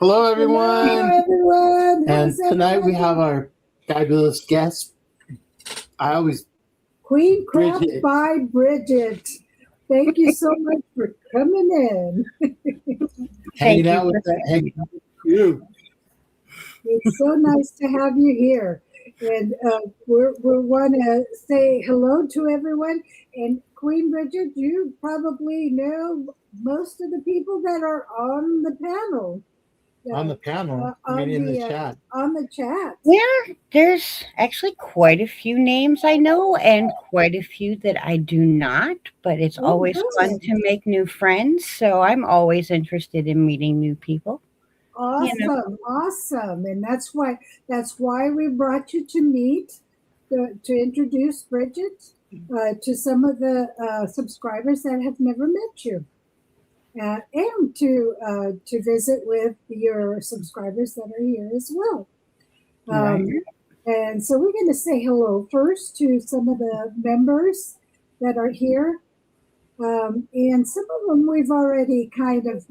Hello, everyone. Hello, everyone. And tonight we have our fabulous guest. Queen Craft Bridget. by Bridget. Thank you so much for coming in. Hanging out with you. It's so nice to have you here. And we want to say hello to everyone. And Queen Bridget, you probably know most of the people that are on the panel. On the panel, in the chat. On the chat. Yeah, there's actually quite a few names I know and quite a few that I do not, but it's always fun to make new friends. So I'm always interested in meeting new people. Awesome, awesome. And that's why we brought you to meet, to introduce Bridget to some of the subscribers that have never met you. And to visit with your subscribers that are here as well. And so we're going to say hello first to some of the members that are here. And some of them we've already kind of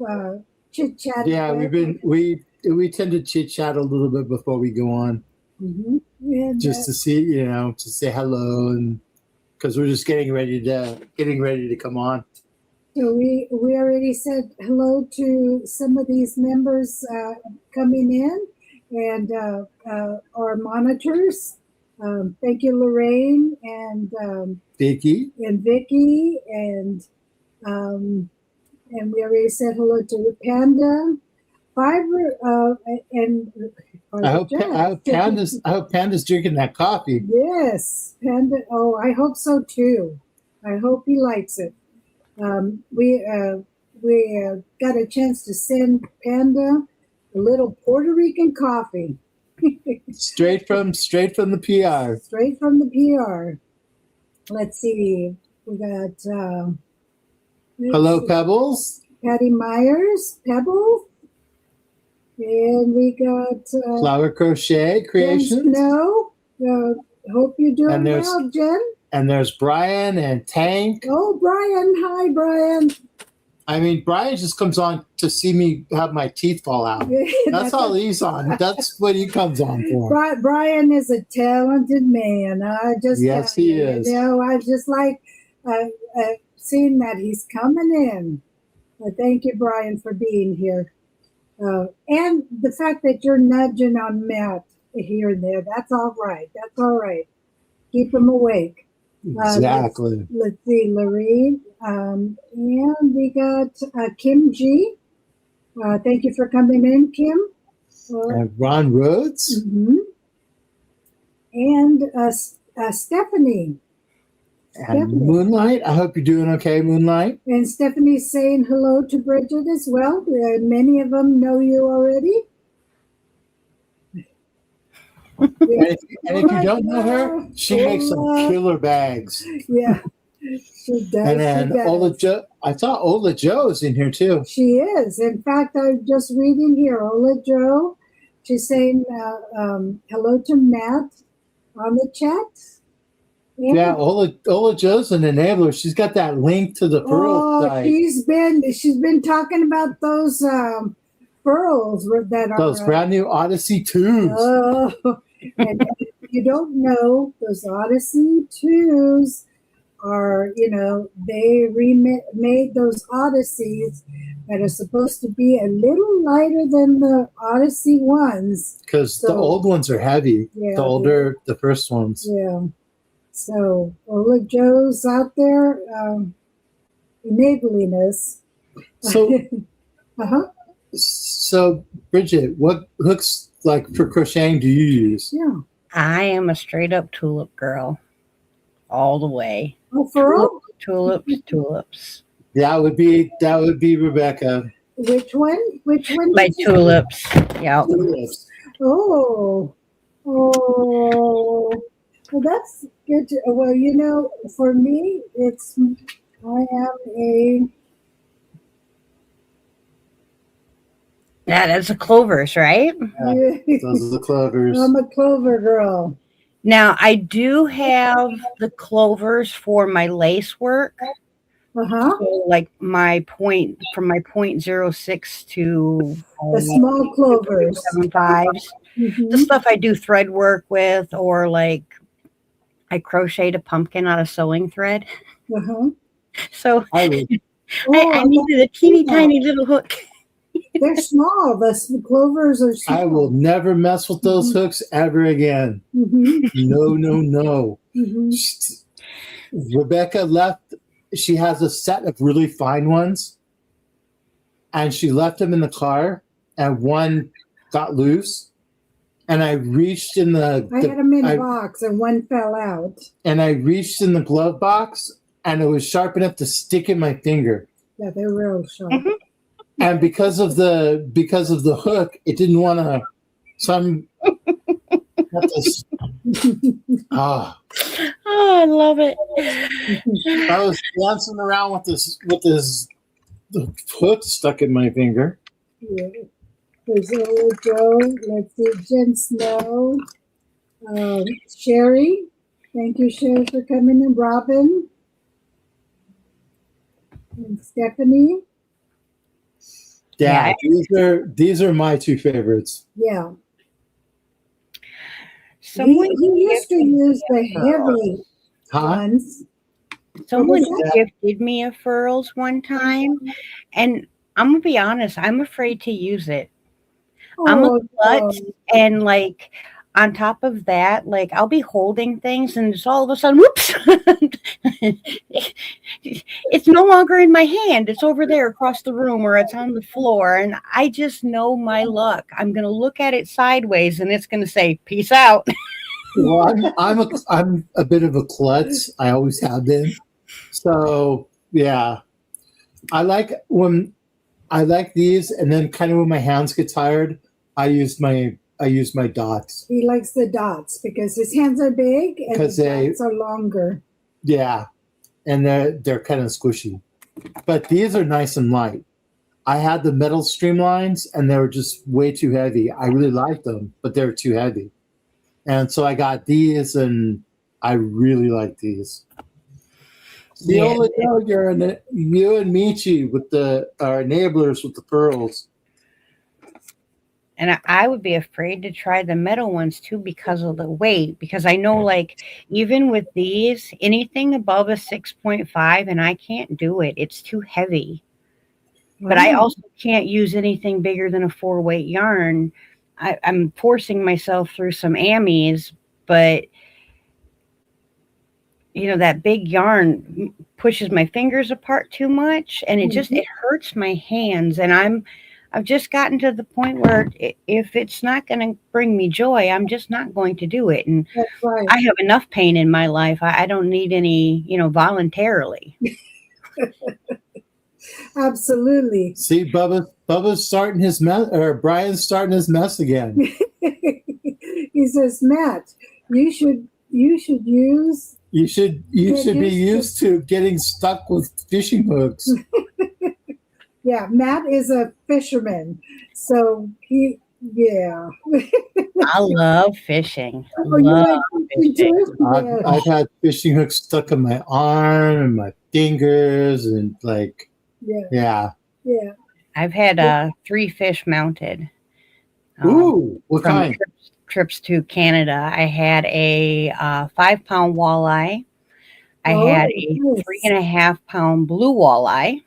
chit-chatted. Yeah, with. we tend to chit-chat a little bit before we go on. Mm-hmm. And, just to see, to say hello, and because we're just getting ready to come on. So we already said hello to some of these members coming in, and our monitors. Thank you, Lorraine and Vicky, and we already said hello to Panda, Fiverr, and I hope Panda's drinking that coffee. Yes, Panda. Oh, I hope so too. I hope he likes it. We got a chance to send Panda a little Puerto Rican coffee. straight from the PR. Straight from the PR. Let's see. We got hello, Pebbles. Patty Myers, Pebble. And we got Flower Crochet Creations. No. Hope you're doing well, Jen. And there's Brian and Tank. Oh, Brian. Hi, Brian. I mean, Brian just comes on to see me have my teeth fall out. That's all he's on. That's what he comes on for. Brian is a talented man. Yes, he is. I just like seeing that he's coming in. Thank you, Brian, for being here. And the fact that you're nudging on Matt here and there, that's all right. That's all right. Keep him awake. Exactly. Let's see, Lorraine. And we got Kim G. Thank you for coming in, Kim. And Ron Rhodes. Mm-hmm. And Stephanie. And Moonlight. I hope you're doing okay, Moonlight. And Stephanie's saying hello to Bridget as well. Many of them know you already. And if you don't know her, she makes some killer bags. Yeah, she does. And then Ola Jo, I thought Ola Jo's in here too. She is. In fact, I'm just reading here. Ola Jo, she's saying hello to Matt on the chat. Yeah, Ola Jo's an enabler. She's got that link to the pearl site. She's been talking about those pearls that are those brand new Odyssey 2s. And if you don't know, those Odyssey 2s are, they remade those Odysseys that are supposed to be a little lighter than the Odyssey ones. Because the old ones are heavy. Yeah, the first ones. Yeah. So Ola Jo's out there enabling us. So, So, Bridget, what hooks for crocheting do you use? Yeah, I am a straight up tulip girl, all the way. Oh, for real? Tulips. That would be Rebecca. Which one? My tulips. Yeah. Tulips. Oh. Well, that's good. Well, for me, I am a. Yeah, that's a clovers, right? Yeah, those are the clovers. I'm a clover girl. Now, I do have the clovers for my lace work, So like my point from my 0.06 to The small clovers. 7.5s. The stuff I do thread work with, or like I crocheted a pumpkin out of sewing thread. So I needed a teeny tiny little hook. They're small. The clovers are small. I will never mess with those hooks ever again. No. Rebecca left. She has a set of really fine ones, and she left them in the car, and one got loose. And I reached in the... I had them in a box, and one fell out. And I reached in the glove box, and it was sharp enough to stick in my finger. Yeah, they're real sharp. And because of the hook, it didn't want to... So I'm... Oh, I love it. I was dancing around with this the hook stuck in my finger. Yeah. There's Joe. Let's see, Jen Snow. Sherry. Thank you, Sherry, for coming in. Robin. And Stephanie. Yeah, these are my two favorites. Yeah. Someone he used to use the heavy ones. Someone gifted me a furls one time, and I'm gonna be honest, I'm afraid to use it. I'm a klutz, and like on top of that, like I'll be holding things, and just all of a sudden, whoops! It's no longer in my hand. It's over there across the room, or it's on the floor, and I just know my luck. I'm gonna look at it sideways, and it's gonna say, "Peace out." Well, I'm a bit of a klutz. I always have been. So yeah, I like these, and then kind of when my hands get tired, I use my dots. He likes the dots because his hands are big and the dots are longer. Yeah, and they're kind of squishy, but these are nice and light. I had the metal streamlines, and they were just way too heavy. I really liked them, but they were too heavy, and so I got these, and I really like these. You and Michi with our enablers with the pearls. And I would be afraid to try the metal ones too because of the weight. Because I know, like, even with these, anything above a 6.5, and I can't do it. It's too heavy. But I also can't use anything bigger than a 4-weight yarn. I'm forcing myself through some ammies, but you know, that big yarn pushes my fingers apart too much, and it hurts my hands. And I've just gotten to the point where if it's not going to bring me joy, I'm just not going to do it. And I have enough pain in my life. I don't need any, voluntarily. Absolutely. See, Bubba's starting his mess, or Brian's starting his mess again. He says, Matt, you should use. You should be used to getting stuck with fishing hooks. Yeah, Matt is a fisherman, so yeah. I love fishing. I've had fishing hooks stuck in my arm and my fingers, and like, yeah. I've had 3 fish mounted. Ooh, what kind? Trips to Canada. I had a 5-pound walleye. I had a 3.5-pound blue walleye.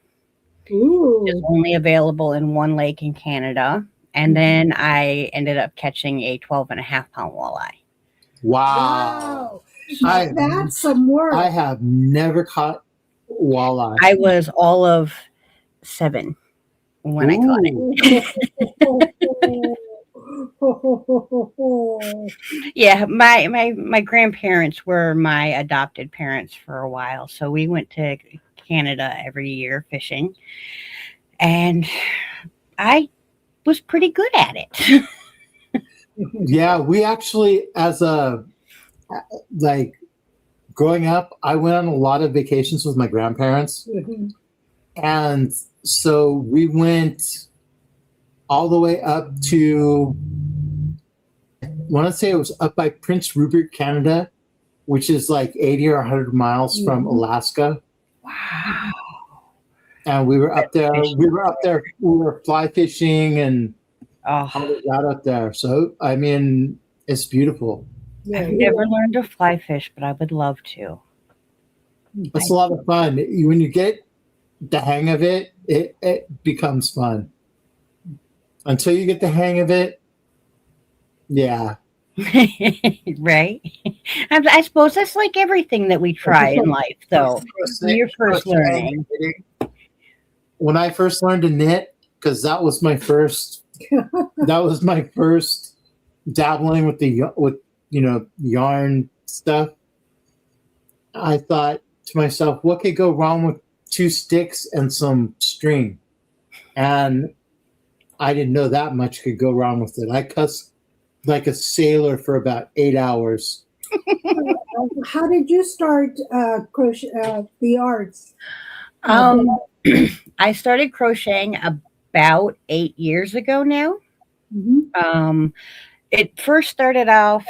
It's only available in one lake in Canada. And then I ended up catching a 12.5-pound walleye. Wow. That's some work. I have never caught walleye. I was all of 7 when I caught it. Yeah, my grandparents were my adopted parents for a while, so we went to Canada every year fishing, and I was pretty good at it. Yeah, we actually, growing up, I went on a lot of vacations with my grandparents, and so we went all the way up to, I want to say it was up by Prince Rupert, Canada, which is like 80 or 100 miles from Alaska. Wow. and we were up there. We were up there. We were fly fishing and all Oh, of that up there. So I mean, it's beautiful. Yeah, I've you never were- learned to fly fish, but I would love to. It's a lot of fun. When you get the hang of it, it becomes fun. Until you get the hang of it, yeah. Right? I suppose that's like everything that we try in life, though. When you're first learning. When I first learned to knit, because that was my first dabbling with yarn stuff. I thought to myself, what could go wrong with 2 sticks and some string? And I didn't know that much could go wrong with it. I cussed like a sailor for about 8 hours. How did you start crochet the arts? Um, I started crocheting about 8 years ago now. Mhm. It first started off,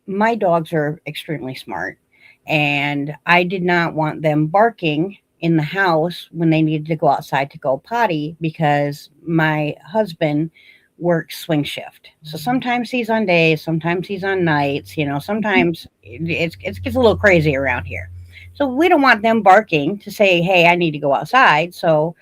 my dogs are extremely smart, and I did not want them barking in the house when they needed to go outside to go potty because my husband works swing shift. So sometimes he's on days, sometimes he's on nights, sometimes it gets a little crazy around here. So we don't want them barking to say, "Hey, I need to go outside." So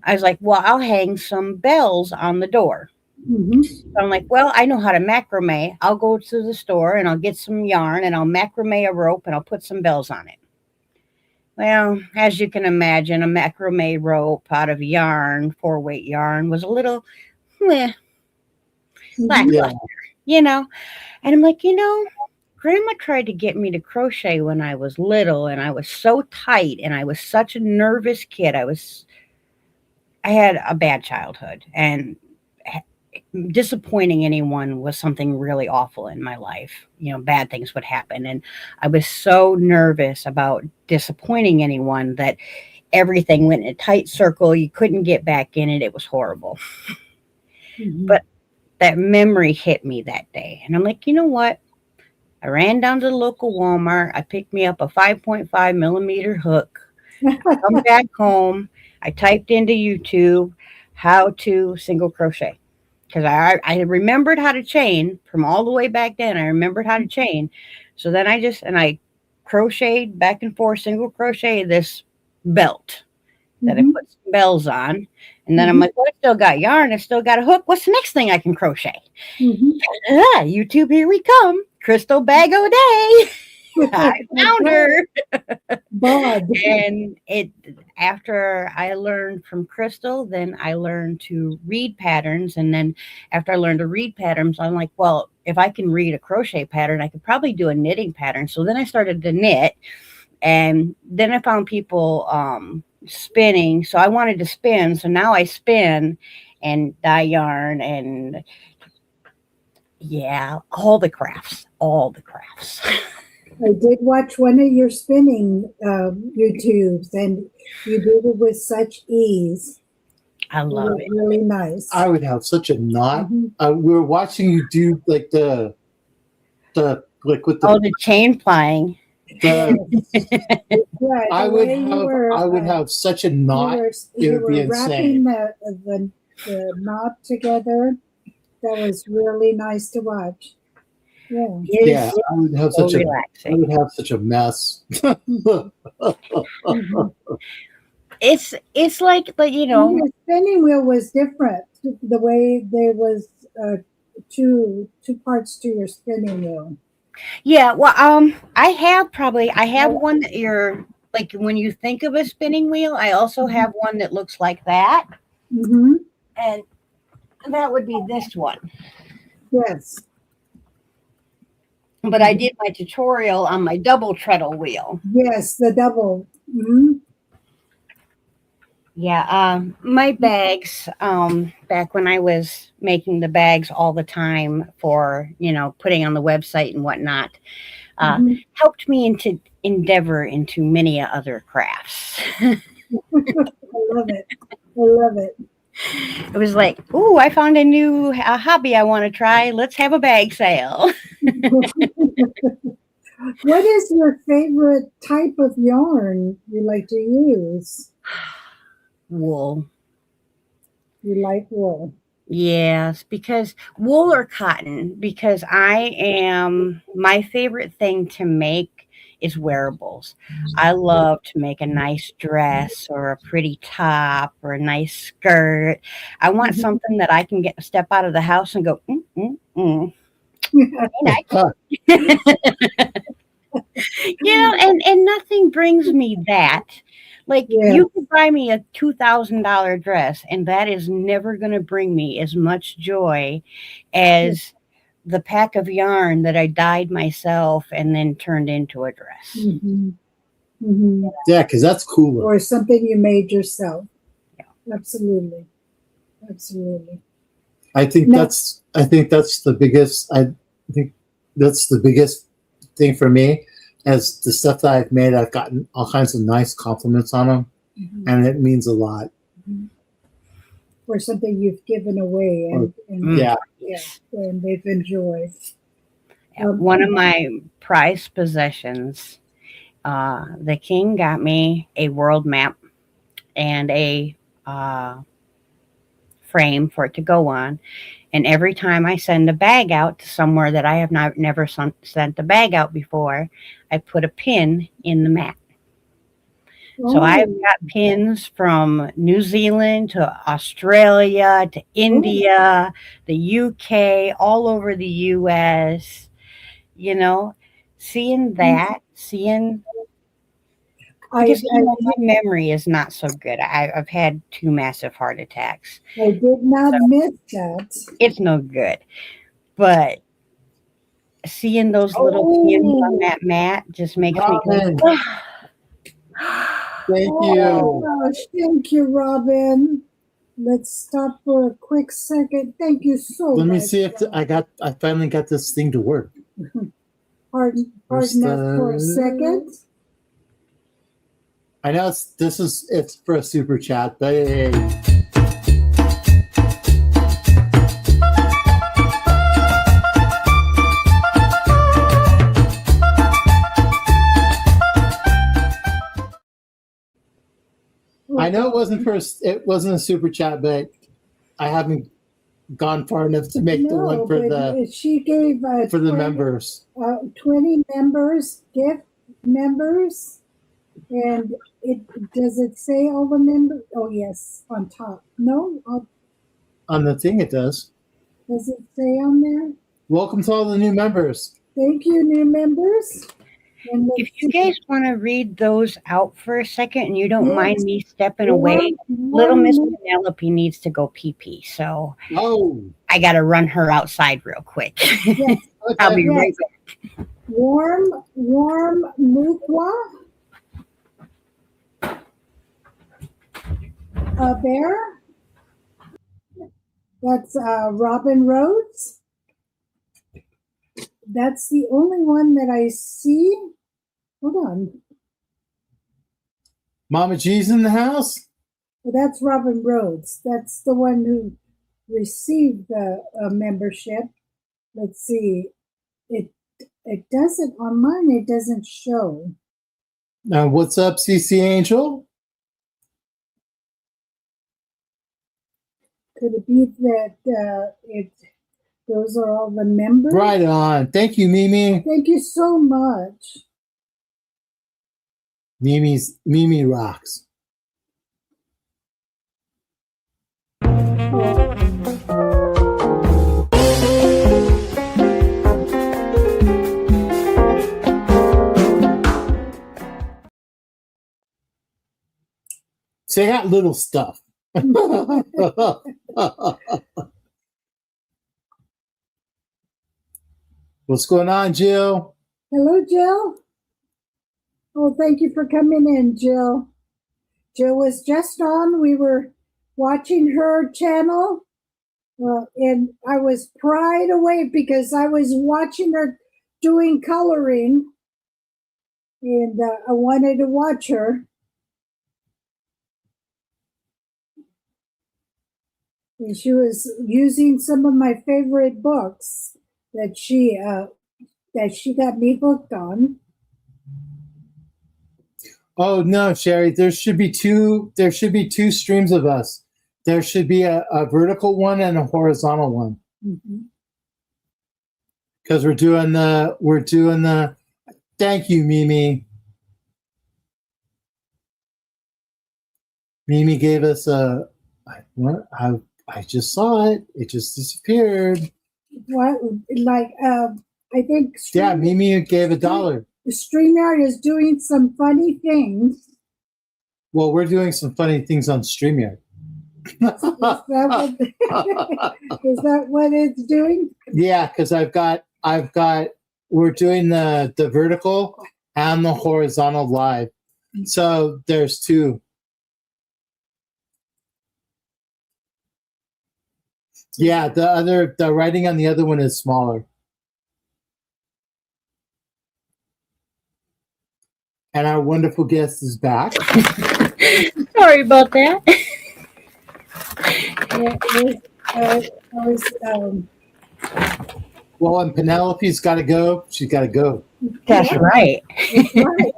I was like, "Well, I'll hang some bells on the door." Mhm. So I'm like, well, I know how to macrame. I'll go to the store and I'll get some yarn and I'll macrame a rope and I'll put some bells on it. Well, as you can imagine, a macrame rope out of yarn, 4-weight yarn, was a little lackluster, Yeah. And I'm like, Grandma tried to get me to crochet when I was little and I was so tight and I was such a nervous kid. I had a bad childhood and disappointing anyone was something really awful in my life. Bad things would happen. And I was so nervous about disappointing anyone that everything went in a tight circle. You couldn't get back in it. It was horrible. Mhm. But that memory hit me that day. And I'm like, you know what? I ran down to the local Walmart. I picked me up a 5.5 millimeter hook. Come back home. I typed into YouTube how to single crochet. Because I remembered how to chain from all the way back then. I remembered how to chain. So then I crocheted back and forth, single crochet this belt that I Mhm. put some bells on. And then I'm like, well, I still got yarn. I still got a hook. What's the next thing I can crochet? Mhm. YouTube, here we come. Crystal Bag O'Day. I found her. Bud. And after I learned from Crystal, then I learned to read patterns. And then after I learned to read patterns, I'm like, well, if I can read a crochet pattern, I could probably do a knitting pattern. So then I started to knit. And then I found people spinning. So I wanted to spin. So now I spin and dye yarn and all the crafts. I did watch one of your spinning YouTubes, and you did it with such ease. I love it. Really nice. I would have such a knot. Mhm. We were watching you do like the like with The chain plying. Right, I would have such a knot. You It would be were wrapping insane. the knot together. That was really nice to watch. Yeah. Yeah, I would have so such a relaxing. mess. Mhm. It's like, but The spinning wheel was different. The way there was two parts to your spinning wheel. yeah. Well, I have one that you're like when you think of a spinning wheel. I also have one that looks like that, Mm-hmm. and that would be this one. Yes. But I did my tutorial on my double treadle wheel. Yes, the double. Mm-hmm. Yeah, my bags, back when I was making the bags all the time for, putting on the website and whatnot, helped me into endeavor into many other crafts. I love it. I love it. It was like, ooh, I found a new hobby I want to try. Let's have a bag sale. What is your favorite type of yarn you like to use? wool. You like wool. Yes, because wool or cotton, because my favorite thing to make is wearables. I love to make a nice dress or a pretty top or a nice skirt. I want something that I can step out of the house and go, very nice. And nothing brings me that. Like, you could buy me a $2,000 dress, and that is never going to bring me as much joy as the pack of yarn that I dyed myself and then turned into a dress. Yeah, because that's cooler. Or something you made yourself. Yeah. Absolutely. I think that's the biggest. I think that's the biggest thing for me. As the stuff that I've made, I've gotten all kinds of nice compliments on them, and it means a lot. Or something you've given away, and they've enjoyed. One of my prized possessions, the king got me a world map and a frame for it to go on. And every time I send a bag out to somewhere that I have never sent a bag out before, I put a pin in the map. So I've got pins from New Zealand to Australia to India, the UK, all over the US. Because my memory is not so good. I've had 2 massive heart attacks. I did not miss that. It's no good. But seeing those little pins on that mat just makes me go, Thank you. Gosh, thank you, Robin. Let's stop for a quick second. Thank you so much. Let me see if I finally got this thing to work. Pardon us for a second. I know it's for a super chat, but hey. I know it wasn't a super chat, but I haven't gone far enough to make the one for she gave for the members. 20 members, gift members, and does it say all the members? Oh yes, on top. No, on the thing it does. Does it say on there? Welcome to all the new members. Thank you, new members. If you guys want to read those out for a second and you don't mind me stepping away, little Miss Penelope needs to go pee-pee. So I got to run her outside real quick. Yes. I'll be right back. Warm Mukwa. A bear. That's Robin Rhodes. That's the only one that I see. Hold on. Mama G's in the house? Well, that's Robin Rhodes. That's the one who received the membership. Let's see. It doesn't, on mine, it doesn't show. Now, what's up, CC Angel? Could it be that those are all the members? Right on. Thank you, Mimi. Thank you so much. Mimi rocks. See, I got little stuff. What's going on, Jill? Hello, Jill. Oh, thank you for coming in, Jill. Jill was just on. We were watching her channel, and I was pried away because I was watching her doing coloring, and I wanted to watch her. And she was using some of my favorite books that she got me hooked on. Oh no, Sherry, there should be two. There should be two streams of us. There should be a vertical one and a horizontal one. Mhm. Because we're doing the. Thank you, Mimi. Mimi gave us a. What I just saw it. It just disappeared. What, like, I think Yeah, Mimi gave $1. StreamYard is doing some funny things. Well, we're doing some funny things on StreamYard. Is that what it's doing? Yeah, because we're doing the vertical and the horizontal live. So there's two. Yeah, the writing on the other one is smaller. And our wonderful guest is back. Sorry about that. Well, and Penelope's got to go. She's got to go. That's right. Right.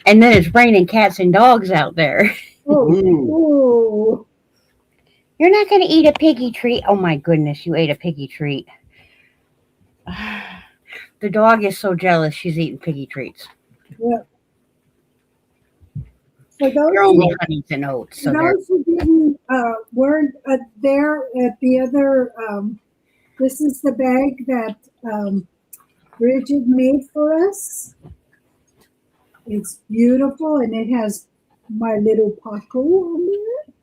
And then it's raining cats and dogs out there. Oh. You're not going to eat a piggy treat. Oh my goodness, you ate a piggy treat. The dog is so jealous she's eating piggy treats. Yeah. For They're only honeys and oats. So those who didn't weren't there at the other, this is the bag that Bridget made for us. It's beautiful, and it has my little Paco on there.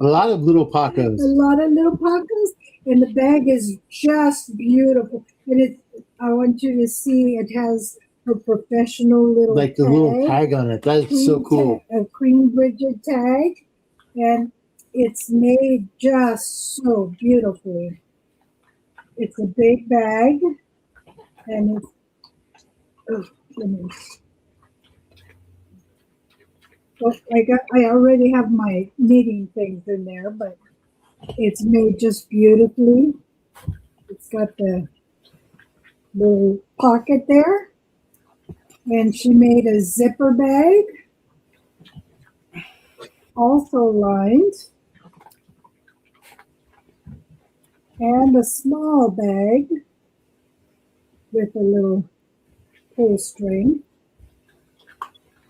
A lot of little Pacos. A lot of little Pacos, and the bag is just beautiful. And I want you to see it has a professional little Like the little tag on it. That's so cool. A Queen Bridget tag, and it's made just so beautifully. It's a big bag, and it's, oh goodness. Well, I already have my knitting things in there, but it's made just beautifully. It's got the little pocket there, and she made a zipper bag, also lined, and a small bag with a little pull string.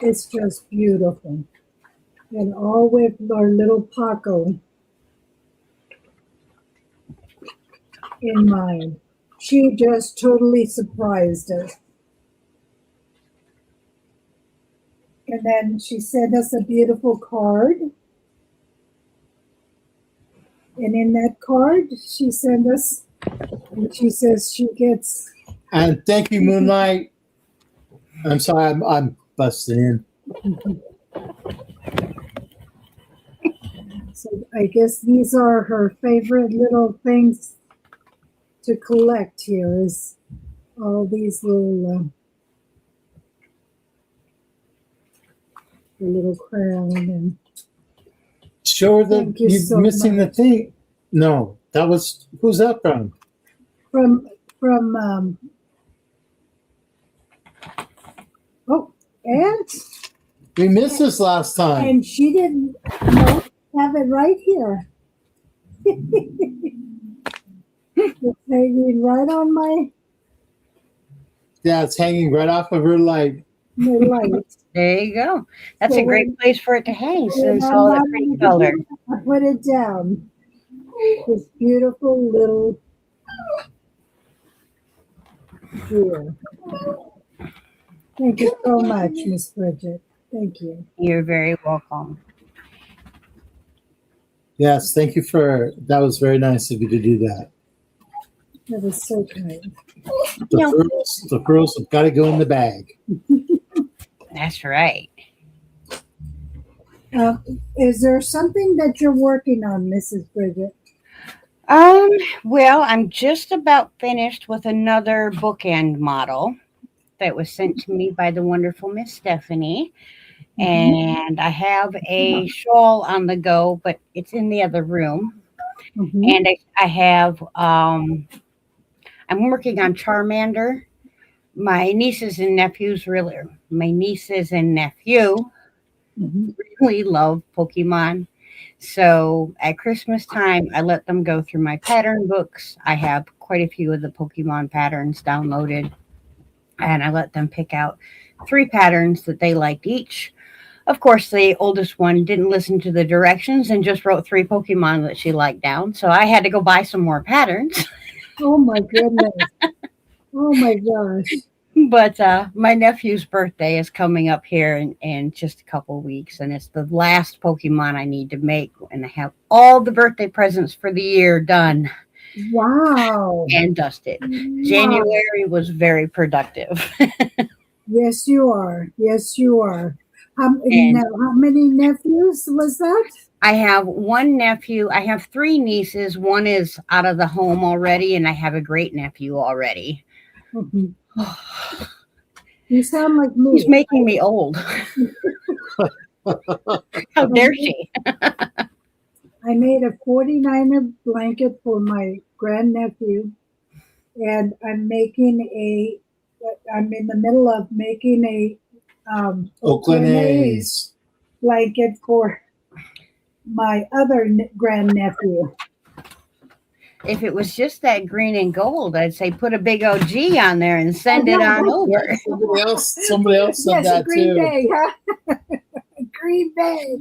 It's just beautiful. And all with our little Paco in mind. She just totally surprised us. And then she sent us a beautiful card. And in that card, she sent us, and she says she gets. And thank you, Moonlight. I'm sorry, I'm busting in. So I guess these are her favorite little things to collect here, is all these little the little crown. And Show her that you're so missing much. the thing. No, that was, who's that from? From Aunt. We missed this last time. And she didn't have it right here. It's hanging right on my Yeah, it's hanging right off of her light. light. There you go. That's So a great place for it to hang when since I'm all the not pretty in the color. room, I put it down. This beautiful little jewel. Thank you so much, Miss Bridget. Thank you. You're very welcome. Yes, thank you that was very nice of you to do that. That was so kind. The pearls have got to go in the bag. That's right. Is there something that you're working on, Mrs. Bridget? Well, I'm just about finished with another bookend model that was sent to me by the wonderful Miss Stephanie. And I have a shawl on the go, but it's in the other room. And I have, I'm working on Charmander. My nieces and nephew really love Pokemon. So at Christmas time, I let them go through my pattern books. I have quite a few of the Pokemon patterns downloaded, and I let them pick out 3 patterns that they liked each. Of course, the oldest one didn't listen to the directions and just wrote 3 Pokemon that she liked down. So I had to go buy some more patterns. Oh my goodness. Oh my gosh. But my nephew's birthday is coming up here in just a couple of weeks, and it's the last Pokemon I need to make, and I have all the birthday presents for the year done. Wow. And dusted. Wow. January was very productive. Yes, you are. Yes, you are. Now, how many nephews was that? I have 1 nephew. I have 3 nieces. 1 is out of the home already, and I have a great nephew already. You sound like me. He's making me old. How dare she? I made a 49er blanket for my grandnephew, and I'm in the middle of making a Oakland A's blanket for my other grandnephew. If it was just that green and gold, I'd say put a big OG on there and send it on over. Somebody else said that Green too. Bay, huh? Green Bay.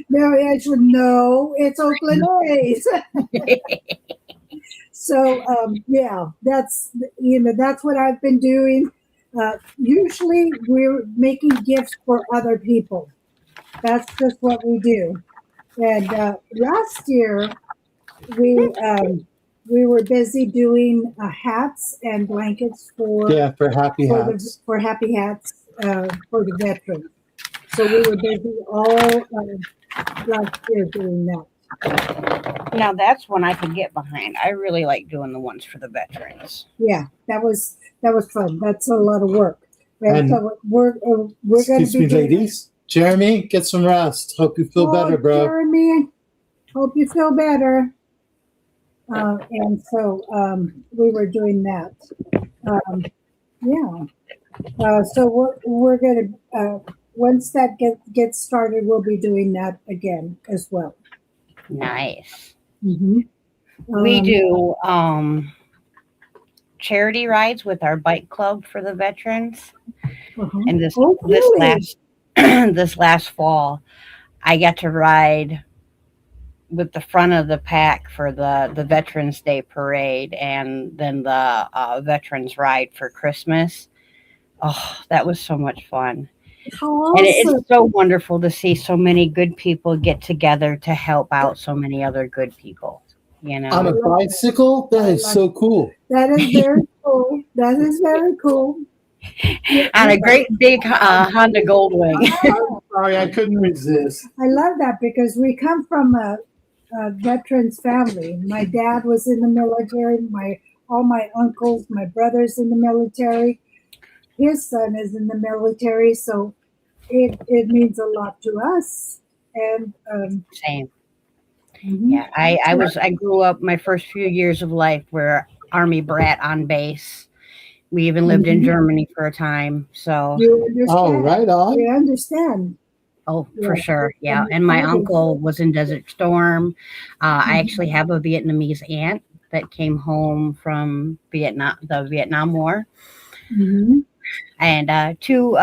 No, actually, no, it's Oakland A's. So, yeah, that's what I've been doing. Usually we're making gifts for other people. That's just what we do. And last year we were busy doing hats and blankets for happy hats. For happy hats for the veterans. So we were busy all last year doing that. Now that's one I could get behind. I really like doing the ones for the veterans. Yeah, that was fun. That's a lot of work. And so we're going Excuse to me, be ladies. Jeremy, get some rest. Hope you feel better, bro. Jeremy, hope you feel better. And so we were doing that. So we're going to once that gets started, we'll be doing that again as well. Nice. We do charity rides with our bike club for the veterans. And this last fall, I got to ride with the front of the pack for the Veterans Day parade, and then the veterans ride for Christmas. Oh, that was so much fun. Awesome. And it's so wonderful to see so many good people get together to help out so many other good people. On a bicycle? That is so cool. That is very cool. That is very cool. On a great big Honda Goldwing. I'm sorry, I couldn't resist. I love that because we come from a veterans family. My dad was in the military. All my uncles, my brothers in the military. His son is in the military, so it means a lot to us. And same. Yeah, I grew up my first few years of life were Army brat on base. We even lived in Germany for a time. So right on. We understand. Oh, for sure. Yeah. And my uncle was in Desert Storm. I actually have a Vietnamese aunt that came home from the Vietnam War. And 2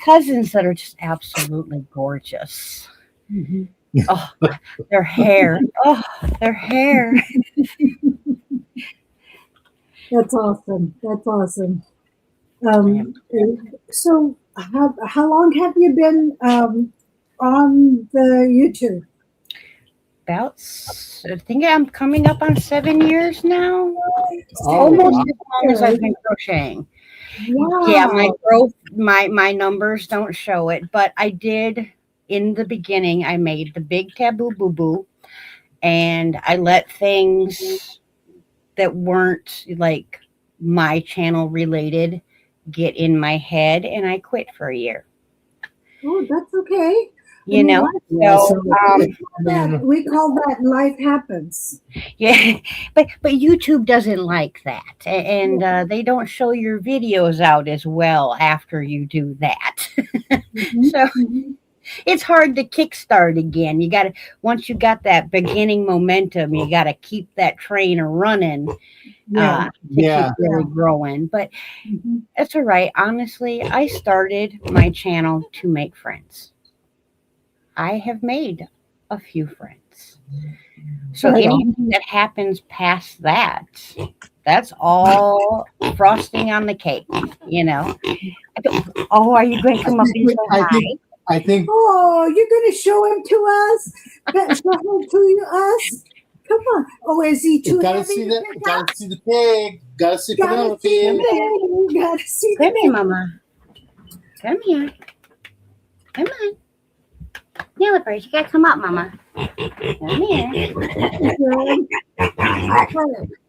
cousins that are just absolutely gorgeous. Oh, their hair. Oh, their hair. That's awesome. That's awesome. So how long have you been on the YouTube? I think I'm coming up on 7 years now. Almost as long as I've been crocheting. Wow. Yeah, my growth, my numbers don't show it, but I did in the beginning. I made the big taboo boo boo, and I let things that weren't like my channel related get in my head, and I quit for a year. Oh, that's okay. We call that life happens. Yeah, but YouTube doesn't like that, and they don't show your videos out as well after you do that. it's hard to kickstart again. You got to, once you got that beginning momentum, you got to keep that train running Yeah. to keep really growing. But that's all right. Honestly, I started my channel to make friends. I have made a few friends. So Right on. anything that happens past that, that's all frosting on the cake, you know. Oh, are you going to come up and say hi? I think. Oh, you're going to show him to us? Show him to us? Come on. Oh, is he too Gotta heavy see to the, pick up? gotta see the pig. Gotta see Gotta see the Penelope. pig. You gotta see the Come here, pig. Mama. Come here. Come on. Yeah, Bridget, you gotta come up, Mama. Come here.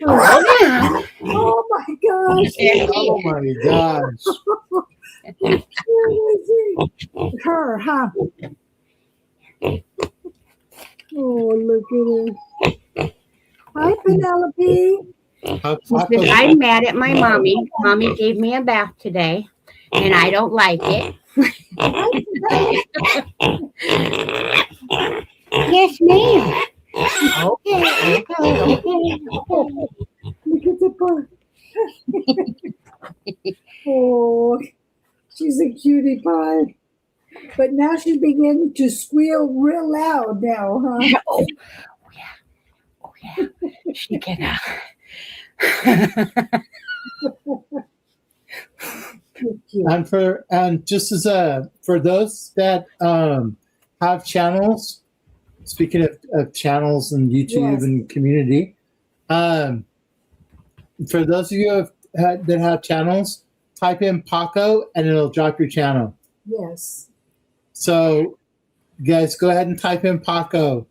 Oh my gosh. Oh my gosh. Where is he? Her, huh? Oh, look at her. Hi, Penelope. She says, I'm mad at my mommy. Mommy gave me a bath today, and I don't like it. Yes, ma'am. Okay. Look at the part. Oh, she's a cutie pie. But now she's beginning to squeal real loud now, huh? Oh yeah. Oh yeah. She can. And just as for those that have channels, speaking of channels and YouTube and community, for those of you that have channels, type in Paco and it'll drop your channel. Yes. So, guys, go ahead and type in Paco.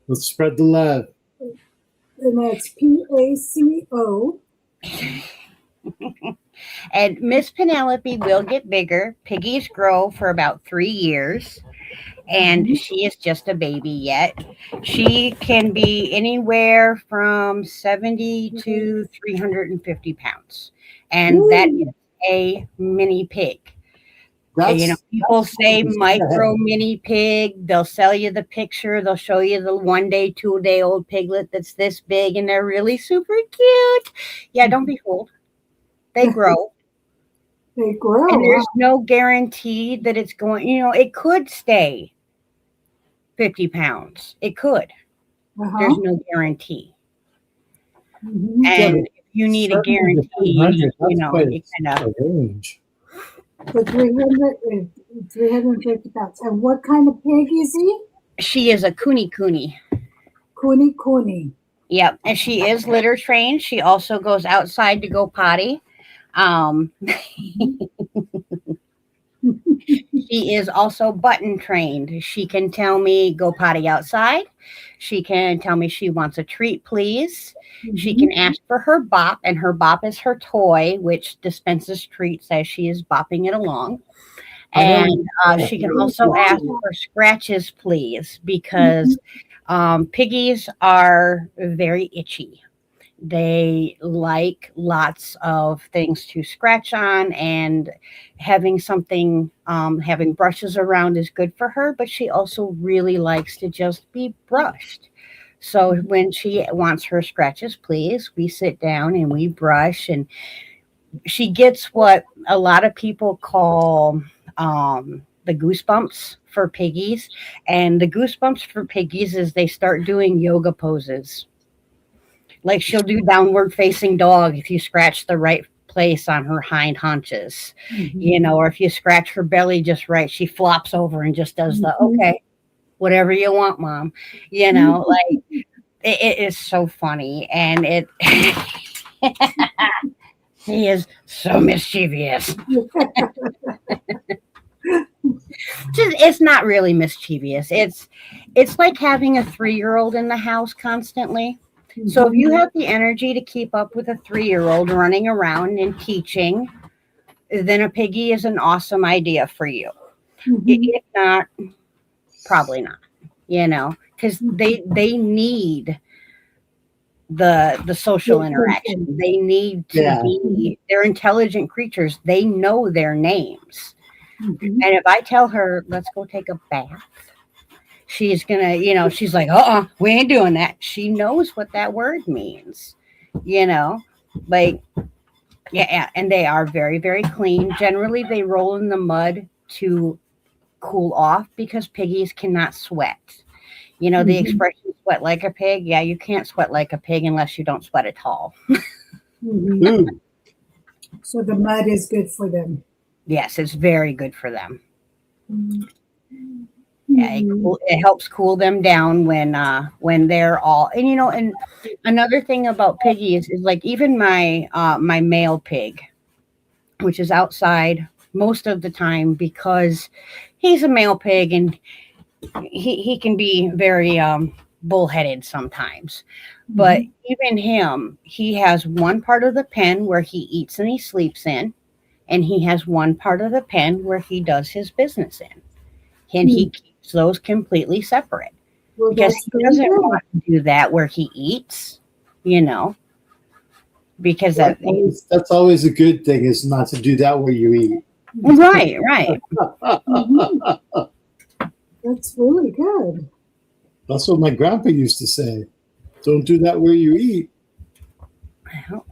Let's spread the love. And that's PACO. And Miss Penelope will get bigger. Piggies grow for about 3 years, and she is just a baby yet. She can be anywhere from 70 to 350 pounds, and that is a mini pig. People say micro mini pig. They'll sell you the picture. They'll show you the 1 day, 2 day old piglet that's this big, and they're really super cute. Yeah, don't be fooled. They grow. They grow. And there's no guarantee that it's going, it could stay 50 pounds. It could. There's no guarantee. And if you need a guarantee, you kind of range. For 350 pounds. And what kind of pig is he? She is a Kuni. Kuni. Yep. And she is litter trained. She also goes outside to go potty. She is also button trained. She can tell me go potty outside. She can tell me she wants a treat, please. She can ask for her bop, and her bop is her toy, which dispenses treats as she is bopping it along. And she can also ask for scratches, please, because piggies are very itchy. They like lots of things to scratch on, and having something, having brushes around is good for her, but she also really likes to just be brushed. So when she wants her scratches, please, we sit down and we brush, and she gets what a lot of people call the goosebumps for piggies. And the goosebumps for piggies is they start doing yoga poses. Like she'll do downward facing dog if you scratch the right place on her hind haunches, or if you scratch her belly just right, she flops over and just does the, okay, whatever you want, Mom. Like it is so funny. And he is so mischievous. It's not really mischievous. It's like having a 3-year-old in the house constantly. So if you have the energy to keep up with a 3-year-old running around and teaching, then a piggy is an awesome idea for you. If not, probably not, because they need the social interaction. They need to be, they're intelligent creatures. They know their names. Mhm. And if I tell her, let's go take a bath, she's gonna, she's like, we ain't doing that. She knows what that word means, you know, like, yeah, and they are very, very clean. Generally, they roll in the mud to cool off because piggies cannot sweat. You know, the Mhm. expression sweat like a pig. Yeah, you can't sweat like a pig unless you don't sweat at all. Mhm. Ooh. So the mud is good for them. Yes, it's very good for them. Mhm. Yeah, it helps cool them down when they're all, and another thing about piggies is like even my male pig, which is outside most of the time because he's a male pig and he can be very bullheaded sometimes. But Mhm. even him, he has one part of the pen where he eats and he sleeps in, and he has one part of the pen where he does his business in. And he Mhm. keeps those completely separate Well, because that's he very doesn't good. want to do that where he eats, you know, because That's always a good thing, is not to do that where you eat. right, right. Mhm. That's really good. That's what my grandpa used to say. Don't do that where you eat. Hell,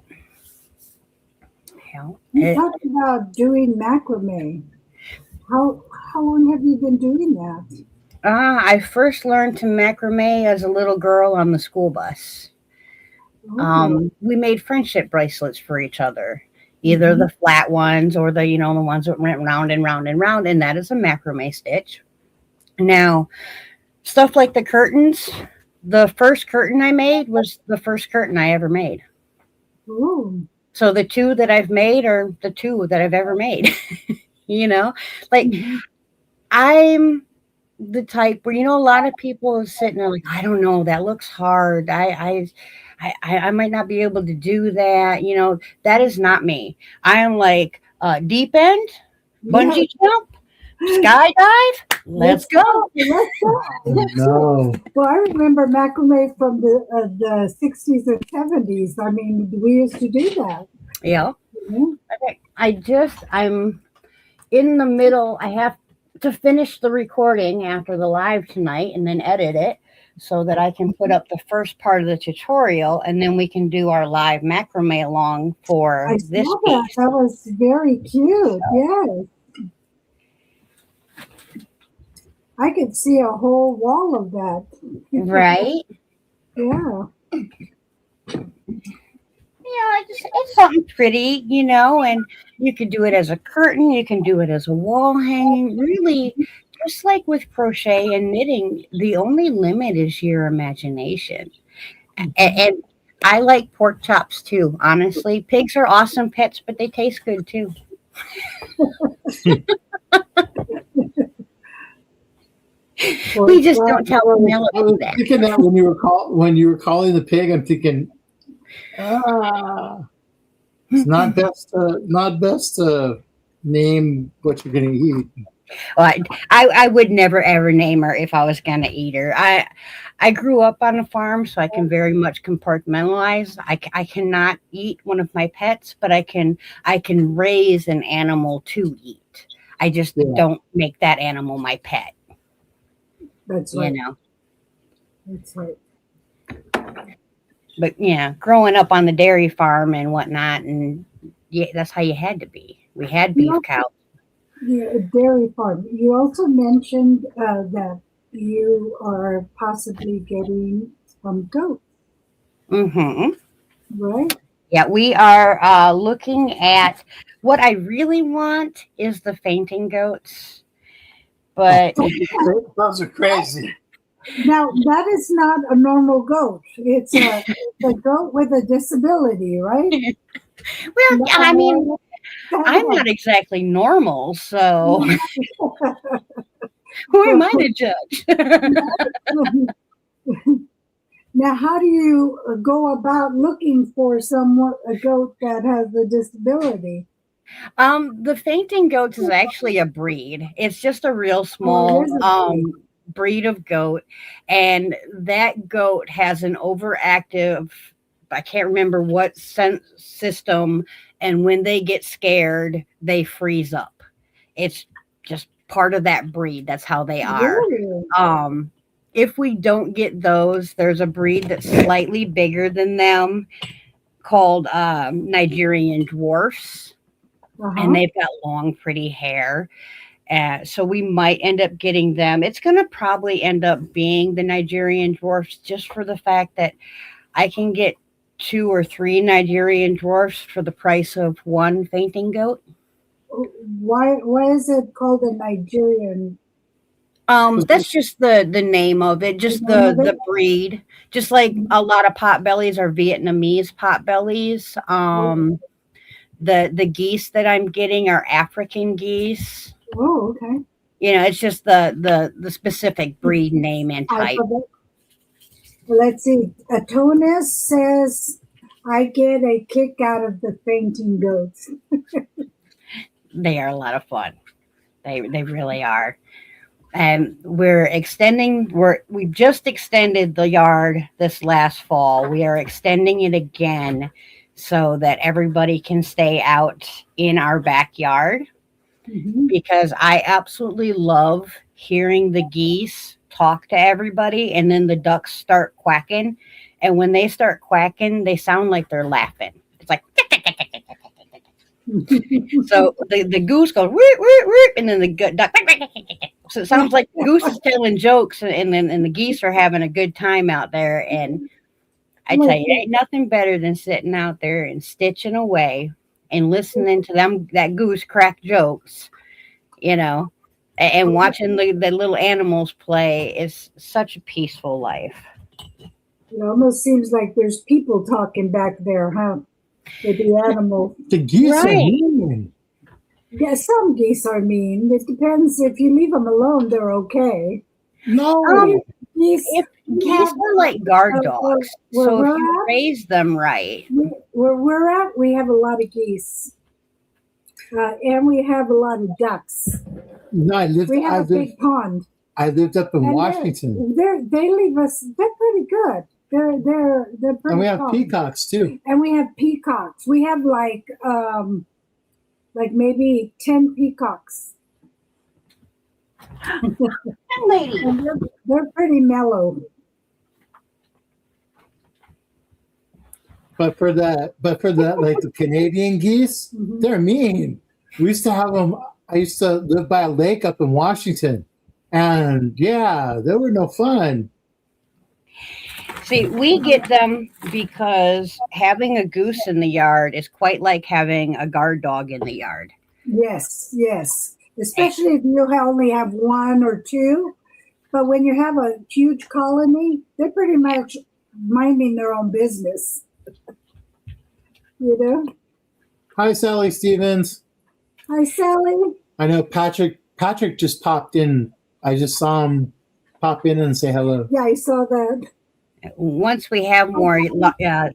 hell, You talked about doing macrame. How long have you been doing that? I first learned to macrame as a little girl on the school bus. Oh. We made friendship bracelets for each other, either Mhm. the flat ones or the ones that went round and round and round, and that is a macrame stitch. Now, stuff like the curtains, the first curtain I made was the first curtain I ever made. Oh. So the two that I've made are the two that I've ever made. you know, like Mhm. I'm the type where a lot of people are sitting there like, I don't know, that looks hard. I might not be able to do that. That is not me. I am like deep end, Yeah. bungee jump, skydive. Let's Let's go. go. Let's go. Let's go. No. Well, I remember macrame from the 60s and 70s. I mean, we used to do that. Yeah. Mhm. Okay. I'm in the middle. I have to finish the recording after the live tonight and then edit it so that I can put up the first part of the tutorial and then we can do our live macrame along for I this saw that. piece. That was very cute. Yes. I could see a whole wall of that. Right? Yeah. It's something pretty, and you could do it as a curtain, you can do it as a wall hanging. Really, just like with crochet and knitting, the only limit is your imagination. And I like pork chops too, honestly. Pigs are awesome pets, but they taste good too. Well, We just don't tell Penelope I was that. thinking that when you were calling the pig, I'm thinking, it's not best to name what you're going to eat. Well, I would never ever name her if I was gonna eat her. I grew up on a farm, so I can very much compartmentalize. I cannot eat one of my pets, but I can raise an animal to eat. I just Yeah. don't make that animal my pet. that's You right. know. That's right. But yeah, growing up on the dairy farm and whatnot, and yeah, that's how you had to be. We had You beef also, cows. yeah, dairy farm. You also mentioned that you are possibly getting some goats, Mm-hmm. right? Yeah, we are looking at what I really want is the fainting goats, but Those are crazy. Now, that is not a normal goat. It's a goat with a disability, right? well, No, yeah, I mean, that I'm one. not exactly normal, so who am I to judge? Now, how do you go about looking for a goat that has a disability? The fainting goats is actually a breed. It's just a real Oh, it small is a breed. breed of goat, and that goat has an overactive. I can't remember what sense system, and when they get scared, they freeze up. It's just part of that breed. That's how they are. Really? If we don't get those, there's a breed that's slightly bigger than them called Nigerian dwarfs, and they've got long, pretty hair. So we might end up getting them. It's going to probably end up being the Nigerian dwarfs, just for the fact that I can get 2 or 3 Nigerian dwarfs for the price of one fainting goat. Why is it called a Nigerian? That's just the name of it, just the breed. Just like a lot of potbellies are Vietnamese potbellies. The geese that I'm getting are African geese. Oh, okay. You know, it's just the specific breed name and type. Let's see. Atonis says, I get a kick out of the fainting goats. They are a lot of fun. They really are. And we've just extended the yard this last fall. We are extending it again so that everybody can stay out in our backyard, because I absolutely love hearing the geese talk to everybody, and then the ducks start quacking. And when they start quacking, they sound like they're laughing. It's like, so the goose goes, whoop, whoop, whoop, and then the duck. So it sounds like the goose is telling jokes, and the geese are having a good time out there. And I tell you, ain't nothing better than sitting out there and stitching away and listening to that goose crack jokes, you know, and watching the little animals play is such a peaceful life. It almost seems like there's people talking back there, huh? With the animals. The geese are mean. Yeah, some geese are mean. It depends. If you leave them alone, they're okay. No. Geese are like guard dogs. So if you raise them right. Where we're at, we have a lot of geese. And we have a lot of ducks. No, we have a big pond. I lived up in Washington. They leave us. They're pretty good. They're pretty. And we have peacocks too. And we have peacocks. We have like maybe 10 peacocks. Lady. They're pretty mellow. But for that, like the Canadian geese, they're mean. We used to have them. I used to live by a lake up in Washington, and yeah, they were no fun. See, we get them because having a goose in the yard is quite like having a guard dog in the yard. Yes, yes. Especially if you only have 1 or 2. But when you have a huge colony, they're pretty much minding their own business. You know? Hi, Sally Stevens. Hi, Sally. I know Patrick just popped in. I just saw him pop in and say hello. Yeah, I saw that. Once we have more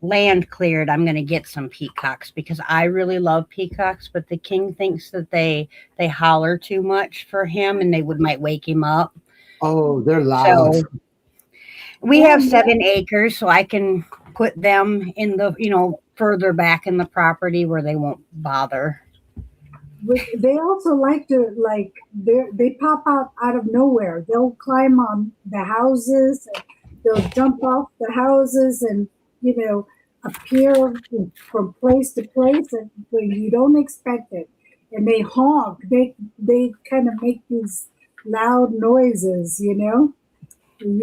land cleared, I'm going to get some peacocks, because I really love peacocks, but the king thinks that they holler too much for him, and they might wake him up. Oh, they're loud. So we have 7 acres, so I can put them in the, further back in the property where they won't bother. They also like to, they pop out of nowhere. They'll climb on the houses. They'll jump off the houses and, appear from place to place, and when you don't expect it. And they honk. They kind of make these loud noises, You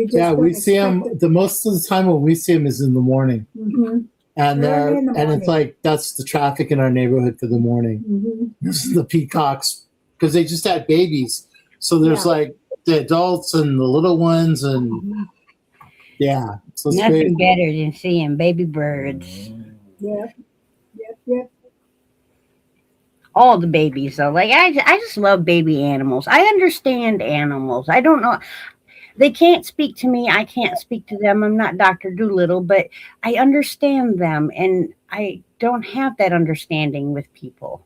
just we see them. The most of the time when we see them is in the morning. And it's like that's the traffic in our neighborhood for the morning. This is the peacocks, because they just had babies. So there's like the adults and the little ones, and so it's nothing better than seeing baby birds. Yep. All the babies, though. Like I just love baby animals. I understand animals. I don't know. They can't speak to me. I can't speak to them. I'm not Dr. Dolittle, but I understand them, and I don't have that understanding with people.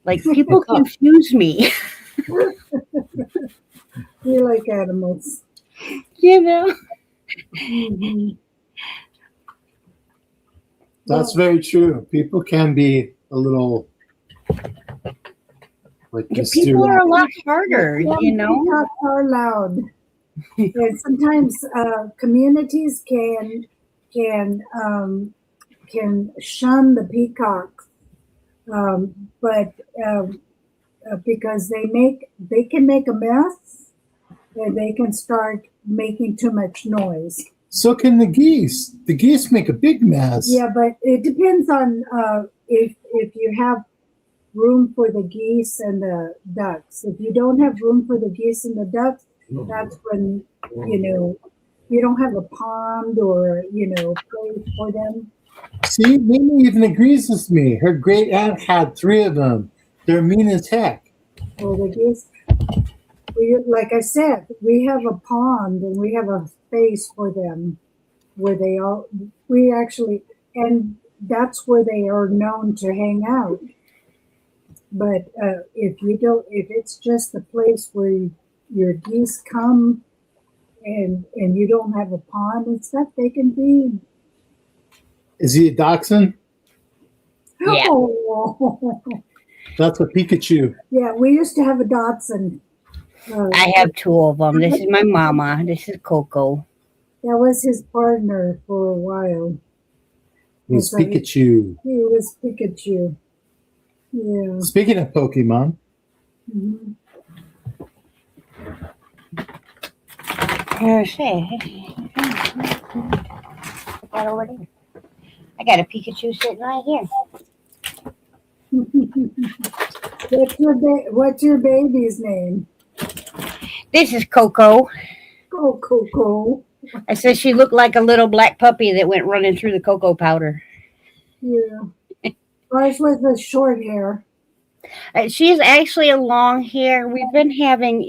Like, people confuse me. We like animals. That's very true. People can be a little Like People are a lot harder, Yeah, you know. peacocks are loud. And sometimes communities can shun the peacocks, but because they can make a mess, and they can start making too much noise. So can the geese. The geese make a big mess. Yeah, but it depends on if you have room for the geese and the ducks. If you don't have room for the geese and the ducks, that's when you don't have a pond or place for them. See, Mimi even agrees with me. Her great aunt had 3 of them. They're mean as heck. Well, the geese, like I said, we have a pond and we have a space for them where and that's where they are known to hang out. But if it's just a place where your geese come and you don't have a pond and stuff, they can be. Is he a dachshund? Yeah. Oh. That's a Pikachu. Yeah, we used to have a Dachshund. I have 2 of them. This is my mama. This is Coco. That was his partner for a while. He's So Pikachu. He was Pikachu. Yeah. Speaking of Pokemon. Mm-hmm. I got a Pikachu sitting right here. What's your baby's name? This is Coco. Oh, Coco. I said she looked like a little black puppy that went running through the cocoa powder. Yeah. Ours was the short hair. She's actually a long hair. We've been having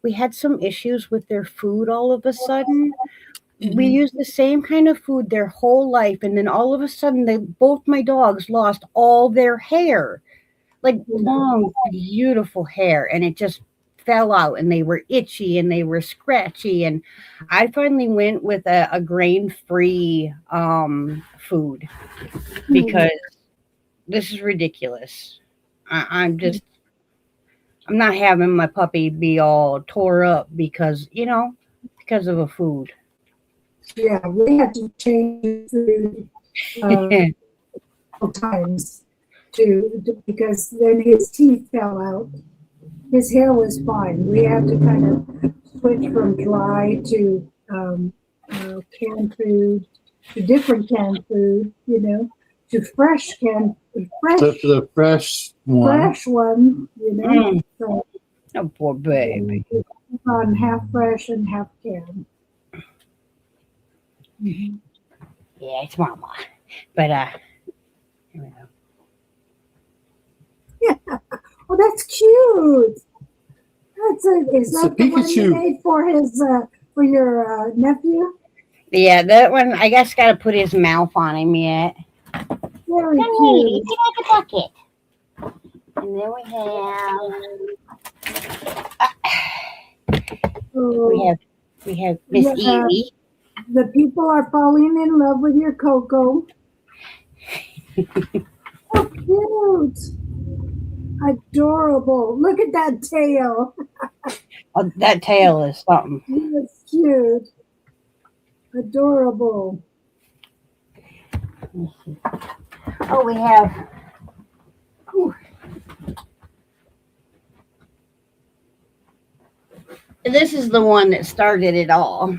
we had some issues with their food all of a sudden. We used the same kind of food their whole life, and then all of a sudden both my dogs lost all their hair. Like long, beautiful hair, and it just fell out, and they were itchy and they were scratchy, and I finally went with a grain-free food because this is ridiculous. I'm not having my puppy be all tore up because of a food. Yeah, we had to change food times because then his teeth fell out. His hair was fine. We had to kind of switch from dry to canned food, to different canned food, to fresh So for the fresh one. So, Oh, poor baby. on half fresh and half canned. Mm-hmm. Yeah, it's mama. But here we go. Yeah. Oh, that's cute. Is that the one you made for for your nephew? Yeah, that one I guess got to put his mouth on him yet. Very Come cute. here, get like a bucket. And then we have Miss Evie. The people are falling in love with your Coco. So cute. Adorable. Look at that tail. Oh, that tail is something. It's cute. Adorable. Oh, we have. Whew. This is the one that started it all.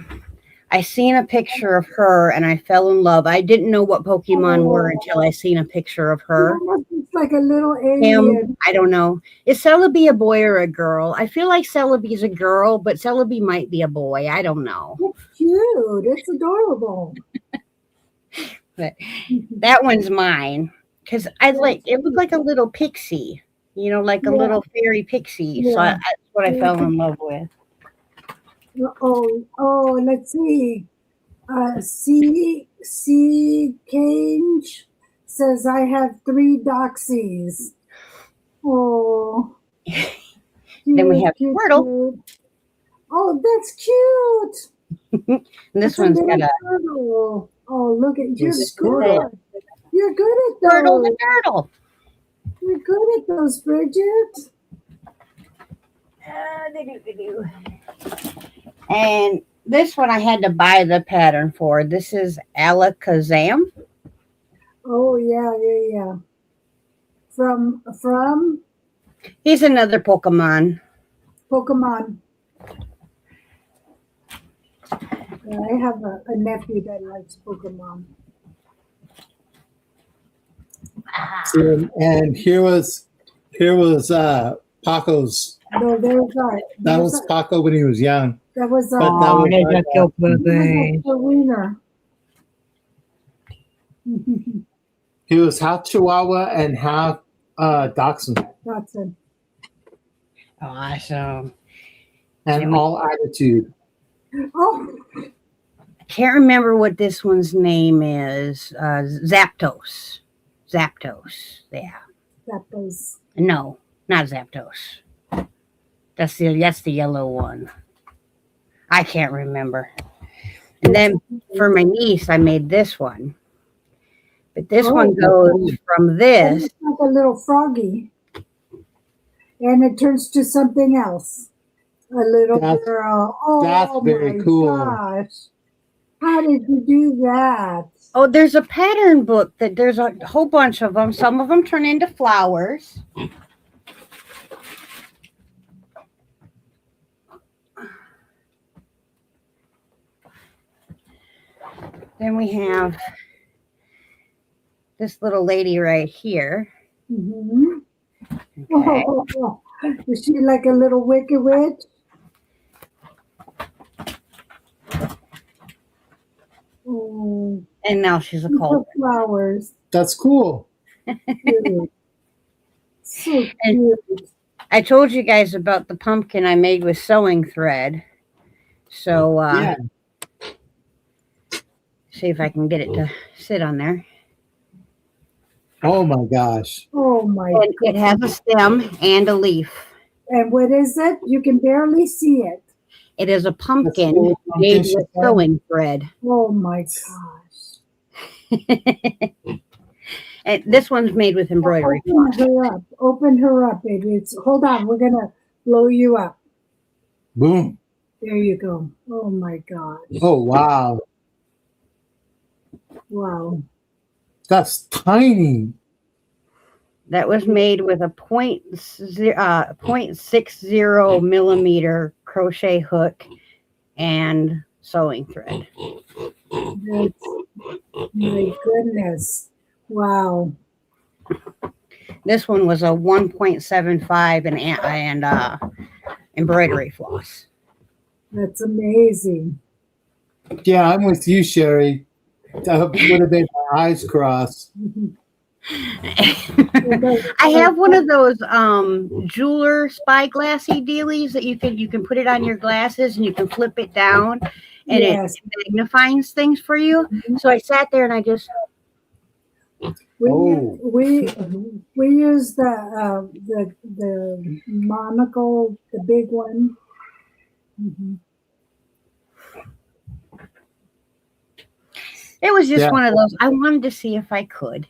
I seen a picture of her and I fell in love. I didn't know what Pokemon were until I seen a picture of her. It's like a little alien. I don't know. Is Celebi a boy or a girl? I feel like Celebi's a girl, but Celebi might be a boy. I don't know. It's cute. It's adorable. But that one's mine because it looked like a little pixie, like a little fairy pixie. Yeah. So that's what I fell in love with. Oh, let's see. C. Cage says, I have 3 doxies. Oh. Then we have Squirtle. Oh, that's cute. This one's got a turtle. Oh, look at you. You're good at those. Squirtle the turtle. You're good at those, Bridget. And this one I had to buy the pattern for. This is Alakazam. Oh yeah. From He's another Pokemon. Pokemon. I have a nephew that likes Pokemon. And here was Paco's. No, there's our. That was Paco when he was young. That was our. But that was there's like, a cute baby. The wiener. he was half Chihuahua and half Dachshund. Watson. Awesome. And all attitude. Oh, I can't remember what this one's name is. Zapdos. Zapdos. Yeah. that was. No, not Zapdos. That's the yellow one. I can't remember. And then for my niece, I made this one. But this one goes from this. It's like a little froggy, and it turns to something else. A little girl. Oh, that's very cool. Gosh. How did you do that? Oh, there's a pattern book that there's a whole bunch of them. Some of them turn into flowers. Then we have this little lady right here. Mm-hmm. Okay. Oh, is she like a little wicked witch? Oh, And now she's a the cult. flowers. That's cool. Cute. So And- cute. I told you guys about the pumpkin I made with sewing thread. So Yeah. see if I can get it to sit on there. Oh my gosh. Oh my And it has a stem and a leaf. And what is it? You can barely see it. It is a pumpkin That's cool. made Pumpkin with shell. sewing thread. Oh my gosh. And this one's made with embroidery. Open her up. Open her up, baby. Hold on. We're going to blow you up. Boom. There you go. Oh my gosh. Oh wow. Wow. That's tiny. That was made with a 0.60 millimeter crochet hook and sewing thread. That's, my goodness. Wow. This one was a 1.75 and embroidery floss. That's amazing. Yeah, I'm with you, Sherry. That would have made my eyes cross. I have one of those jeweler spyglassy dealies that you can put it on your glasses and you can flip it down and Yes. it magnifies things for you. So I sat there and I just We Oh. we use the monocle, the big one. Mhm. it was just Yeah. one of those. I wanted to see if I could,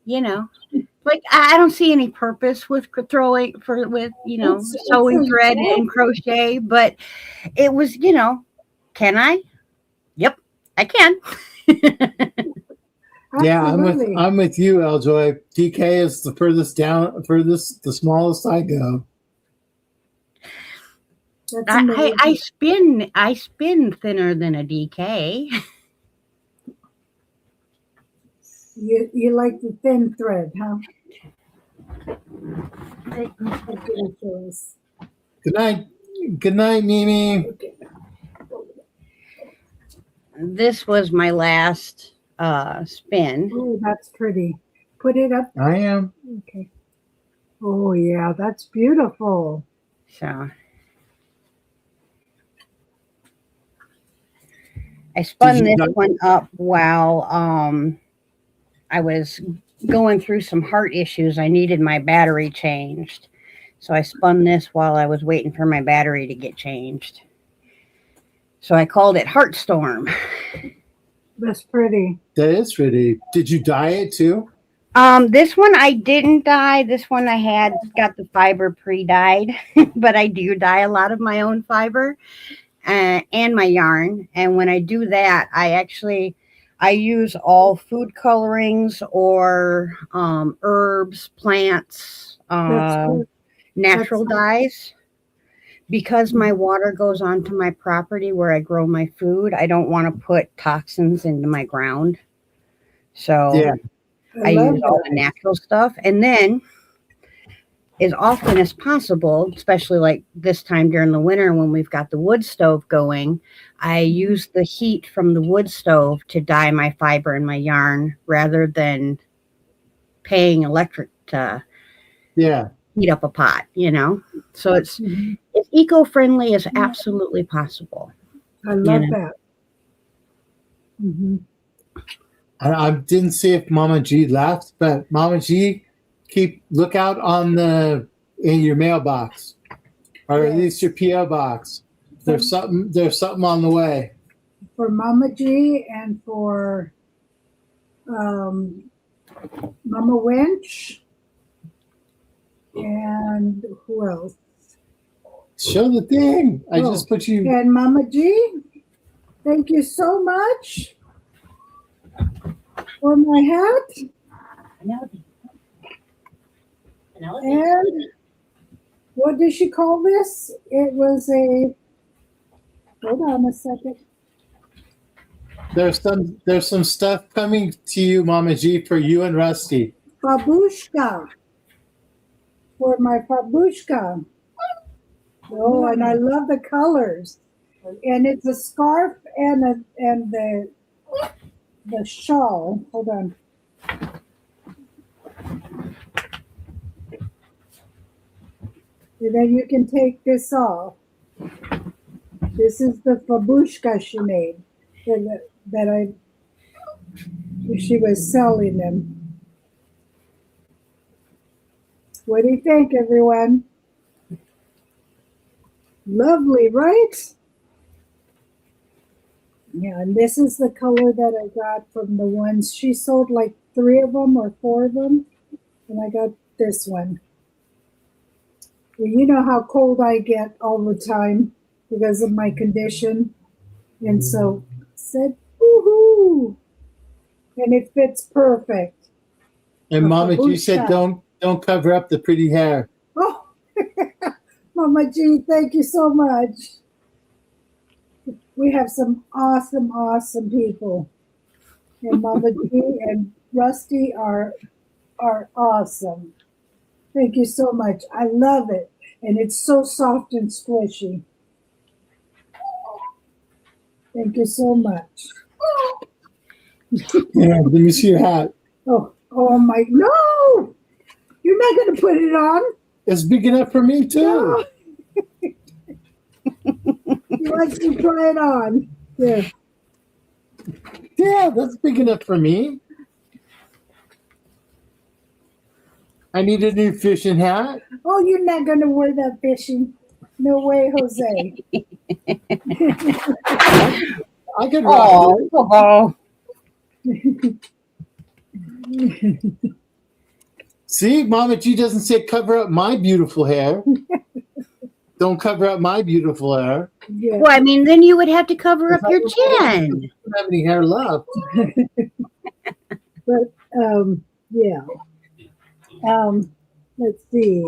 like I don't see any purpose with sewing It's thread a- and crochet, but it was, can I? Yep, I can. Yeah, Absolutely. I'm with you, Eljoy. DK is the the smallest I go. That's I amazing. spin thinner than a DK. You like the thin thread, huh? Ridiculous. Good night. Good night, Mimi. Okay. This was my last spin. Oh, that's pretty. Put it up. I am. Okay. Oh yeah, that's beautiful. So I spun Did you this not- one up while I was going through some heart issues. I needed my battery changed. So I spun this while I was waiting for my battery to get changed. So I called it Heartstorm. That's pretty. That is pretty. Did you dye it too? This one I didn't dye. This one I had got the fiber pre-dyed, but I do dye a lot of my own fiber and my yarn. And when I do that, I use all food colorings or herbs, plants, That's good. natural That's dyes. Because my water goes onto my property where I grow my food, I don't want to put toxins into my ground. So Yeah. I love use all that. the natural stuff. And then, as often as possible, especially like this time during the winter when we've got the wood stove going, I use the heat from the wood stove to dye my fiber and my yarn rather than paying electric to Yeah. heat up a pot, you know? So it's Mhm. as eco-friendly as absolutely possible. I love know. that. Mhm. I didn't see if Mama G left, but Mama G, look out in your mailbox, or at Yes. least your PO box. There's something on the way. For Mama G and for um, Mama Winch and who else? Show the thing. I just put you. And Mama G, thank you so much for my hat. And what did she call this? It was a, hold on a second. There's some stuff coming to you, Mama G, for you and Rusty. Babushka. For my babushka. Oh, and I love the colors. And it's a scarf and the shawl. Hold on. And then you can take this off. This is the babushka she made she was selling them. What do you think, everyone? Lovely, right? Yeah, and this is the color that I got from the ones she sold, like 3 of them or 4 of them, and I got this one. Well, you know how cold I get all the time because of my condition, and so I said, "Woohoo!" And it fits perfect. And Mama G said, don't cover up the pretty hair. Oh, Mama G, thank you so much. We have some awesome, awesome people. And Mama G and Rusty are awesome. Thank you so much. I love it. And it's so soft and squishy. Thank you so much. Yeah, let me see your hat. Oh my, no! You're not going to put it on. It's big enough for me, too. No. He wants to try it on. Yeah. Yeah, that's big enough for me. I need a new fishing hat. Oh, you're not going to wear that fishing. No way, Jose. I could rock it. Oh. See, Mama G doesn't say cover up my beautiful hair. Don't cover up my beautiful hair. Yeah. Well, I mean, then you would have to cover up your chin. I don't have any hair left. But yeah. Let's see.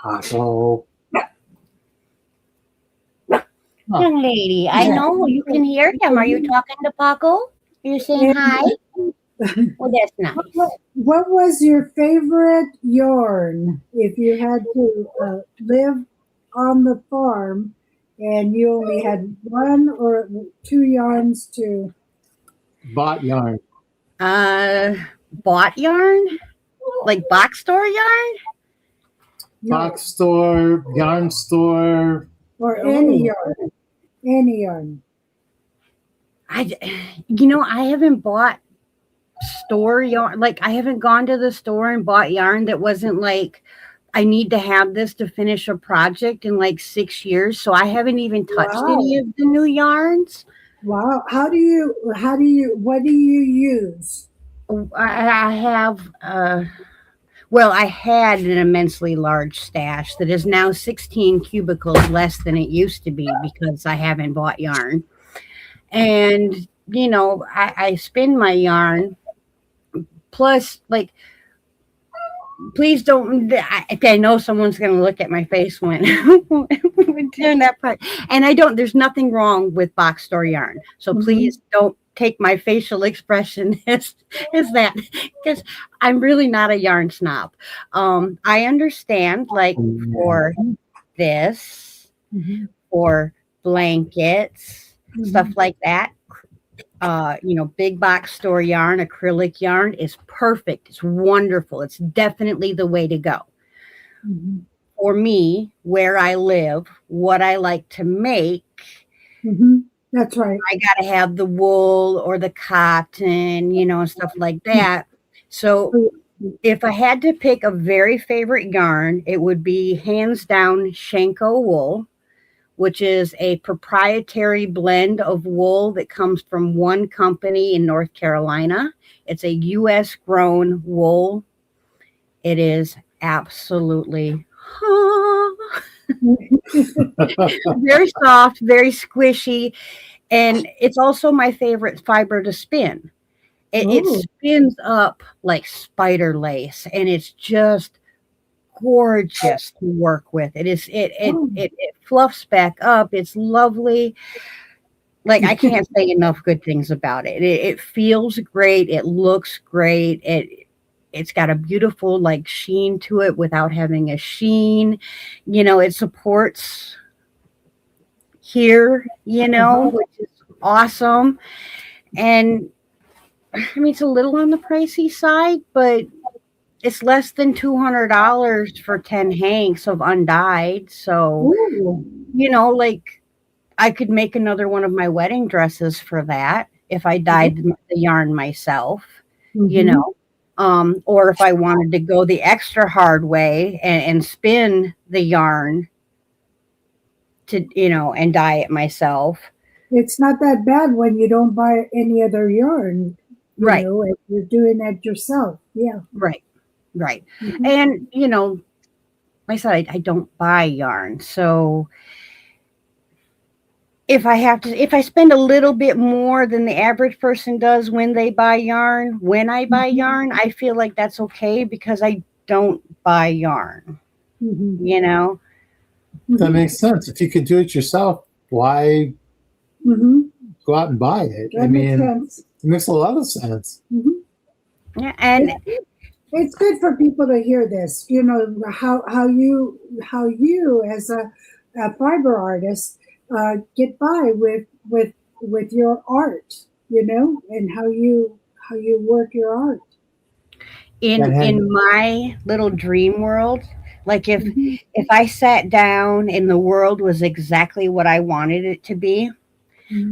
Oh. Young lady, I know you can hear him. Are you talking to Paco? Are you saying hi? Well, that's nice. What was your favorite yarn if you had to live on the farm and you only had 1 or 2 yarns to? Bought yarn. Bought yarn? Like box store yarn? Box store, yarn store. Or any yarn. Any yarn. I haven't bought store yarn. Like, I haven't gone to the store and bought yarn that wasn't like, I need to have this to finish a project in like 6 years. So I haven't even touched any of the new yarns. Wow. What do you use? I have, well, I had an immensely large stash that is now 16 cubicles less than it used to be because I haven't bought yarn. And, I spin my yarn. Plus, like, please don't. I know someone's going to look at my face when doing that part. And I don't, there's nothing wrong with box store yarn. So please don't take my facial expression as that, because I'm really not a yarn snob. I understand, like, for this, for blankets, stuff like that. Big box store yarn, acrylic yarn is perfect. It's wonderful. It's definitely the way to go. For me, where I live, what I like to make, that's right. I got to have the wool or the cotton, and stuff like that. So if I had to pick a very favorite yarn, it would be hands down Shanko wool, which is a proprietary blend of wool that comes from one company in North Carolina. It's a U.S. grown wool. It is absolutely very soft, very squishy, and it's also my favorite fiber to spin. It spins up like spider lace, and it's just gorgeous to work with. It fluffs back up. It's lovely. Like, I can't say enough good things about it. It feels great. It looks great. It's got a beautiful, like, sheen to it without having a sheen. It supports here, which is awesome. And I mean, it's a little on the pricey side, but it's less than $200 for 10 hanks of undyed. So, like, I could make another one of my wedding dresses for that if I dyed the yarn myself, or if I wanted to go the extra hard way and spin the yarn to, and dye it myself. It's not that bad when you don't buy any other yarn, right? If you're doing that yourself, right. And like I said, I don't buy yarn, so if I spend a little bit more than the average person does when I buy yarn, I feel like that's okay because I don't buy yarn. That makes sense. If you can do it yourself, why go out and buy it? That makes sense. It makes a lot of sense. Yeah, and it's good for people to hear this. How you as a fiber artist get by with your art, and how you work your art. In my little dream world, like if I sat down and the world was exactly what I wanted it to be,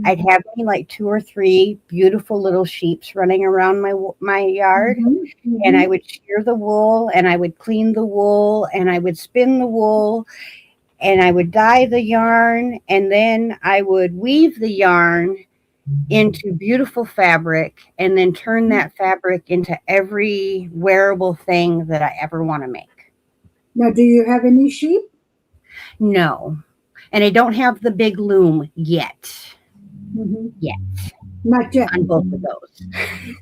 I'd have me like 2 or 3 beautiful little sheeps running around my yard, and I would shear the wool, and I would clean the wool, and I would spin the wool, and I would dye the yarn, and then I would weave the yarn into beautiful fabric, and then turn that fabric into every wearable thing that I ever want to make. Now, do you have any sheep? No, and I don't have the big loom yet. Not yet. On both of those.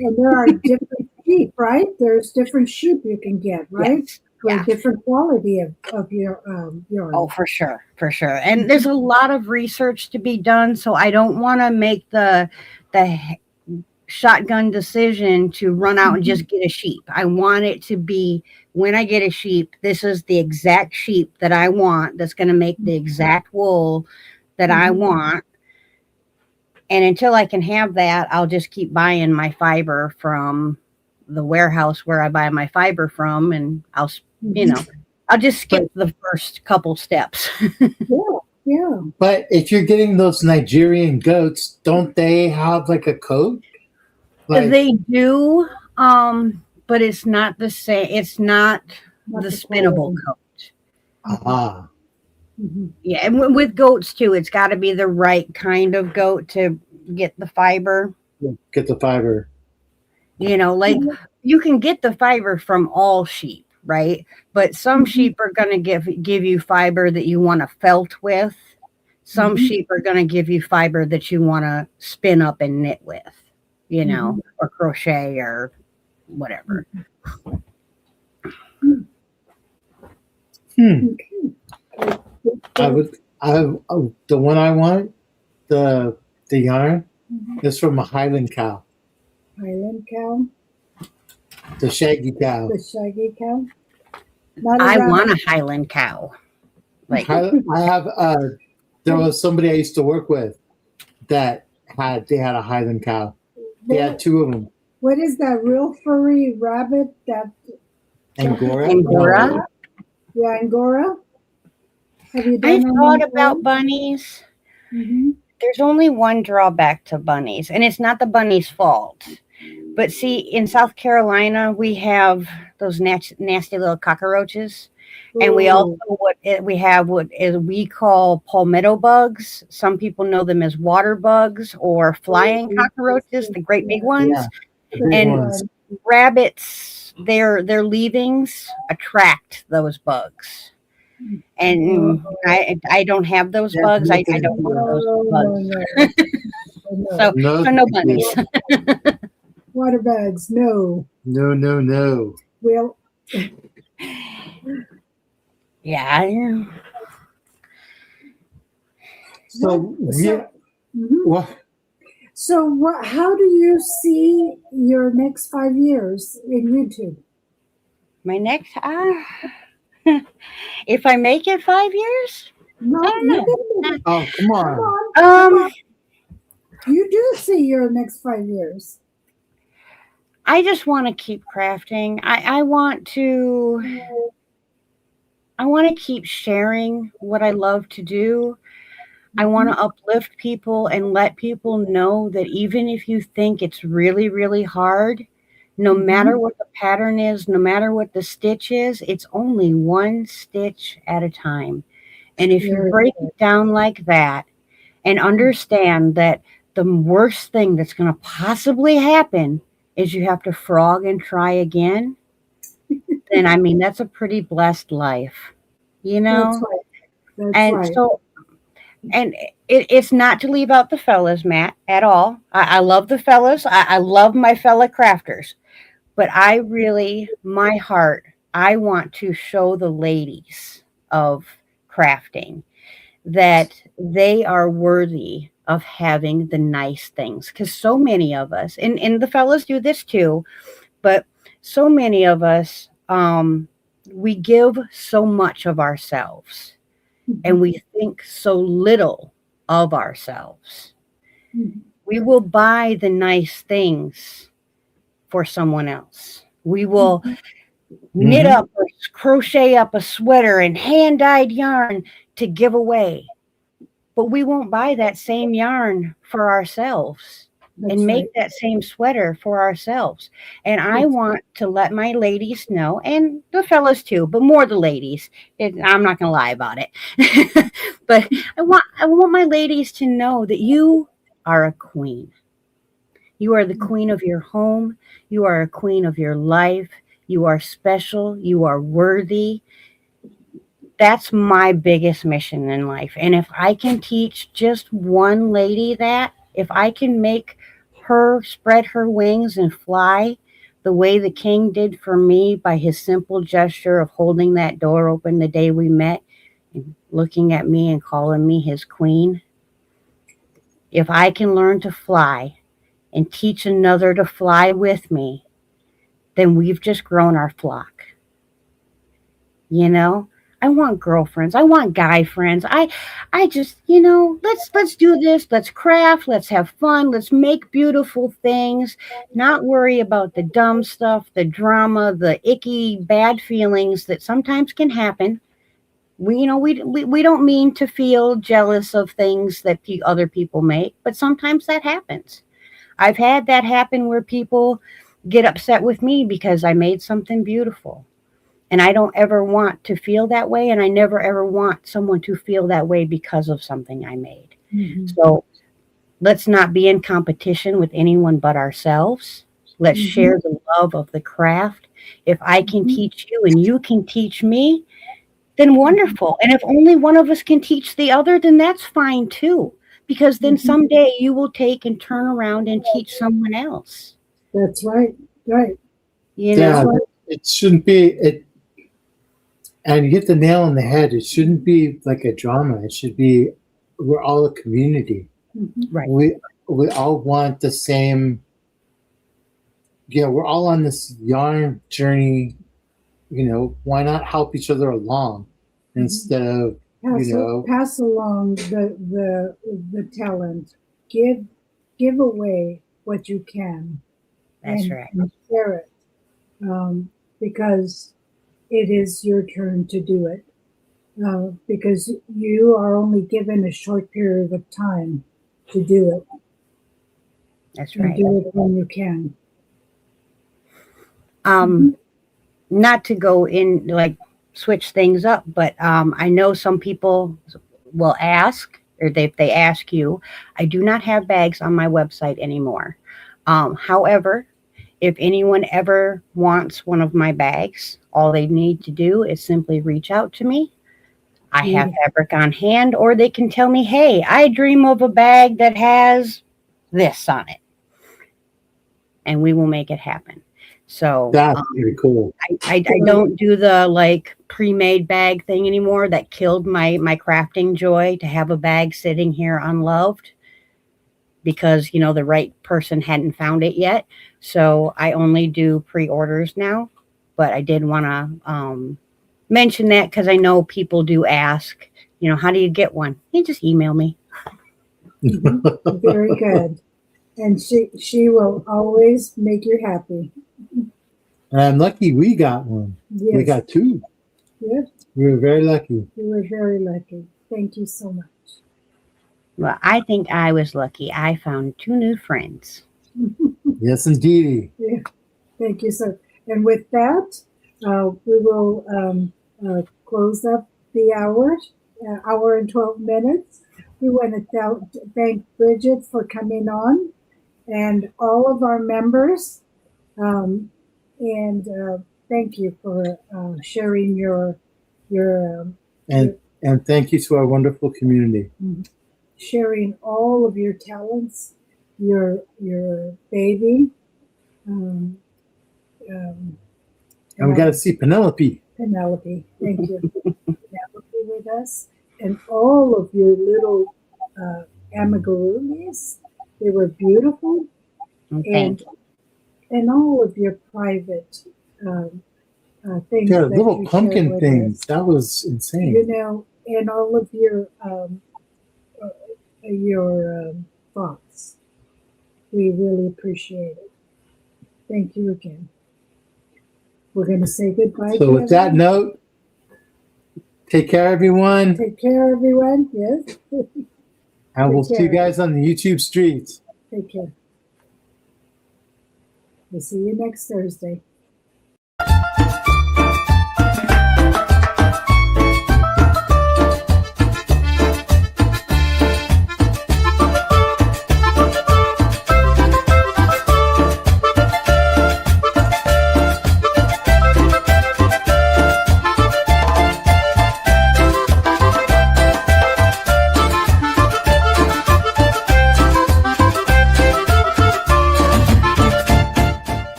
And there are different sheep, right? There's different sheep you can get, right? Yes. For different quality of your yarn. Oh, for sure. And there's a lot of research to be done, so I don't want to make the shotgun decision to run out and just get a sheep. I want it to be, when I get a sheep, this is the exact sheep that I want, that's going to make the exact wool that I want. And until I can have that, I'll just keep buying my fiber from the warehouse where I buy my fiber from, and I'll just skip the first couple steps. Yeah. But if you're getting those Nigerian goats, don't they have like a coat? They do, but it's not the same. It's not the spinnable coat. Yeah, and with goats too, it's got to be the right kind of goat to get the fiber. Get the fiber. You know, like you can get the fiber from all sheep, right? But some sheep are going to give you fiber that you want to felt with. Some sheep are going to give you fiber that you want to spin up and knit with, you know, or crochet or whatever. The one I want, the yarn, is from a Highland cow. Highland cow. The shaggy cow. The shaggy cow. I want a Highland cow. Like I have. There was somebody I used to work with that had a Highland cow. They had 2 of them. What is that real furry rabbit? That Angora. Angora. Yeah, Angora. Have you I done thought about bunnies. There's only one drawback to bunnies, and it's not the bunny's fault. But see, in South Carolina, we have those nasty little cockroaches. And we also what we call palmetto bugs. Some people know them as water bugs or flying cockroaches, the great big ones. Yeah, and rabbits, their leavings attract those bugs. And I don't have those bugs. I don't want those bugs. So no bunnies. Water bugs, no. No. Well. Yeah. So how do you see your next 5 years in YouTube? My next if I make it 5 years? No, oh, come on. You do see your next 5 years. I just want to keep crafting. I want to keep sharing what I love to do. I want to uplift people and let people know that even if you think it's really, really hard, no matter what the pattern is, no matter what the stitch is, it's only one stitch at a time. And if you break it down like that and understand that the worst thing that's going to possibly happen is you have to frog and try again, then I mean, that's a pretty blessed life, you know? That's right. And so, and it's not to leave out the fellas, Matt, at all. I love the fellas. I love my fella crafters, but I really, my heart, I want to show the ladies of crafting that they are worthy of having the nice things. Because so many of us, and the fellas do this too, but so many of us, we give so much of ourselves and we think so little of ourselves. We will buy the nice things for someone else. We will knit up or crochet up a sweater and hand-dyed yarn to give away. But we won't buy that same yarn for ourselves and make that same sweater for ourselves. And I want to let my ladies know, and the fellas too, but more the ladies. I'm not going to lie about it. But I want my ladies to know that you are a queen. You are the queen of your home. You are a queen of your life. You are special. You are worthy. That's my biggest mission in life. And if I can teach just one lady that, if I can make her spread her wings and fly the way the king did for me by his simple gesture of holding that door open the day we met and looking at me and calling me his queen, if I can learn to fly and teach another to fly with me, then we've just grown our flock. You know? I want girlfriends. I want guy friends. I just, you know, let's do this. Let's craft. Let's have fun. Let's make beautiful things. Not worry about the dumb stuff, the drama, the icky, bad feelings that sometimes can happen. We don't mean to feel jealous of things that other people make, but sometimes that happens. I've had that happen where people get upset with me because I made something beautiful. And I don't ever want to feel that way. And I never, ever want someone to feel that way because of something I made. So let's not be in competition with anyone but ourselves. Let's share the love of the craft. If I can teach you and you can teach me, then wonderful. And if only one of us can teach the other, then that's fine too. Because then someday you will take and turn around and teach someone else. That's right. Right. You know? Yeah, it shouldn't be it. And you hit the nail on the head. It shouldn't be like a drama. It should be we're all a community. Right. We all want the same. Yeah, we're all on this yarn journey. Why not help each other along instead of pass along the talent. Give away what you can. That's right. And share it, because it is your turn to do it. Because you are only given a short period of time to do it. That's and right. do it when you can. Not to go in like switch things up, but I know some people will ask, or if they ask you, I do not have bags on my website anymore. However, if anyone ever wants one of my bags, all they need to do is simply reach out to me. I have fabric on hand, or they can tell me, hey, I dream of a bag that has this on it, and we will make it happen. So that's pretty cool. I don't do the like pre-made bag thing anymore. That killed my crafting joy to have a bag sitting here unloved because the right person hadn't found it yet. So I only do pre-orders now. But I did want to mention that because I know people do ask, how do you get one? You just email me. Very good. And she will always make you happy. And I'm lucky we got one. Yes. We got two. Yes. We were very lucky. You were very lucky. Thank you so much. Well, I think I was lucky. I found 2 new friends. Yes, indeed. Yeah. Thank you, sir. And with that, we will close up the hour and 12 minutes. We want to thank Bridget for coming on and all of our members. And thank you for sharing your and thank you to our wonderful community. Sharing all of your talents, your baby. And we got to see Penelope. Penelope, thank you. Penelope with us. And all of your little amigurumis. They were beautiful. And all of your private things. Yeah, little pumpkin things. That was insane. And all of your thoughts. We really appreciate it. Thank you again. We're going to say goodbye. So with that note, take care, everyone. Take care, everyone. Yes. And we'll see you guys on the YouTube streets. Take care. We'll see you next Thursday.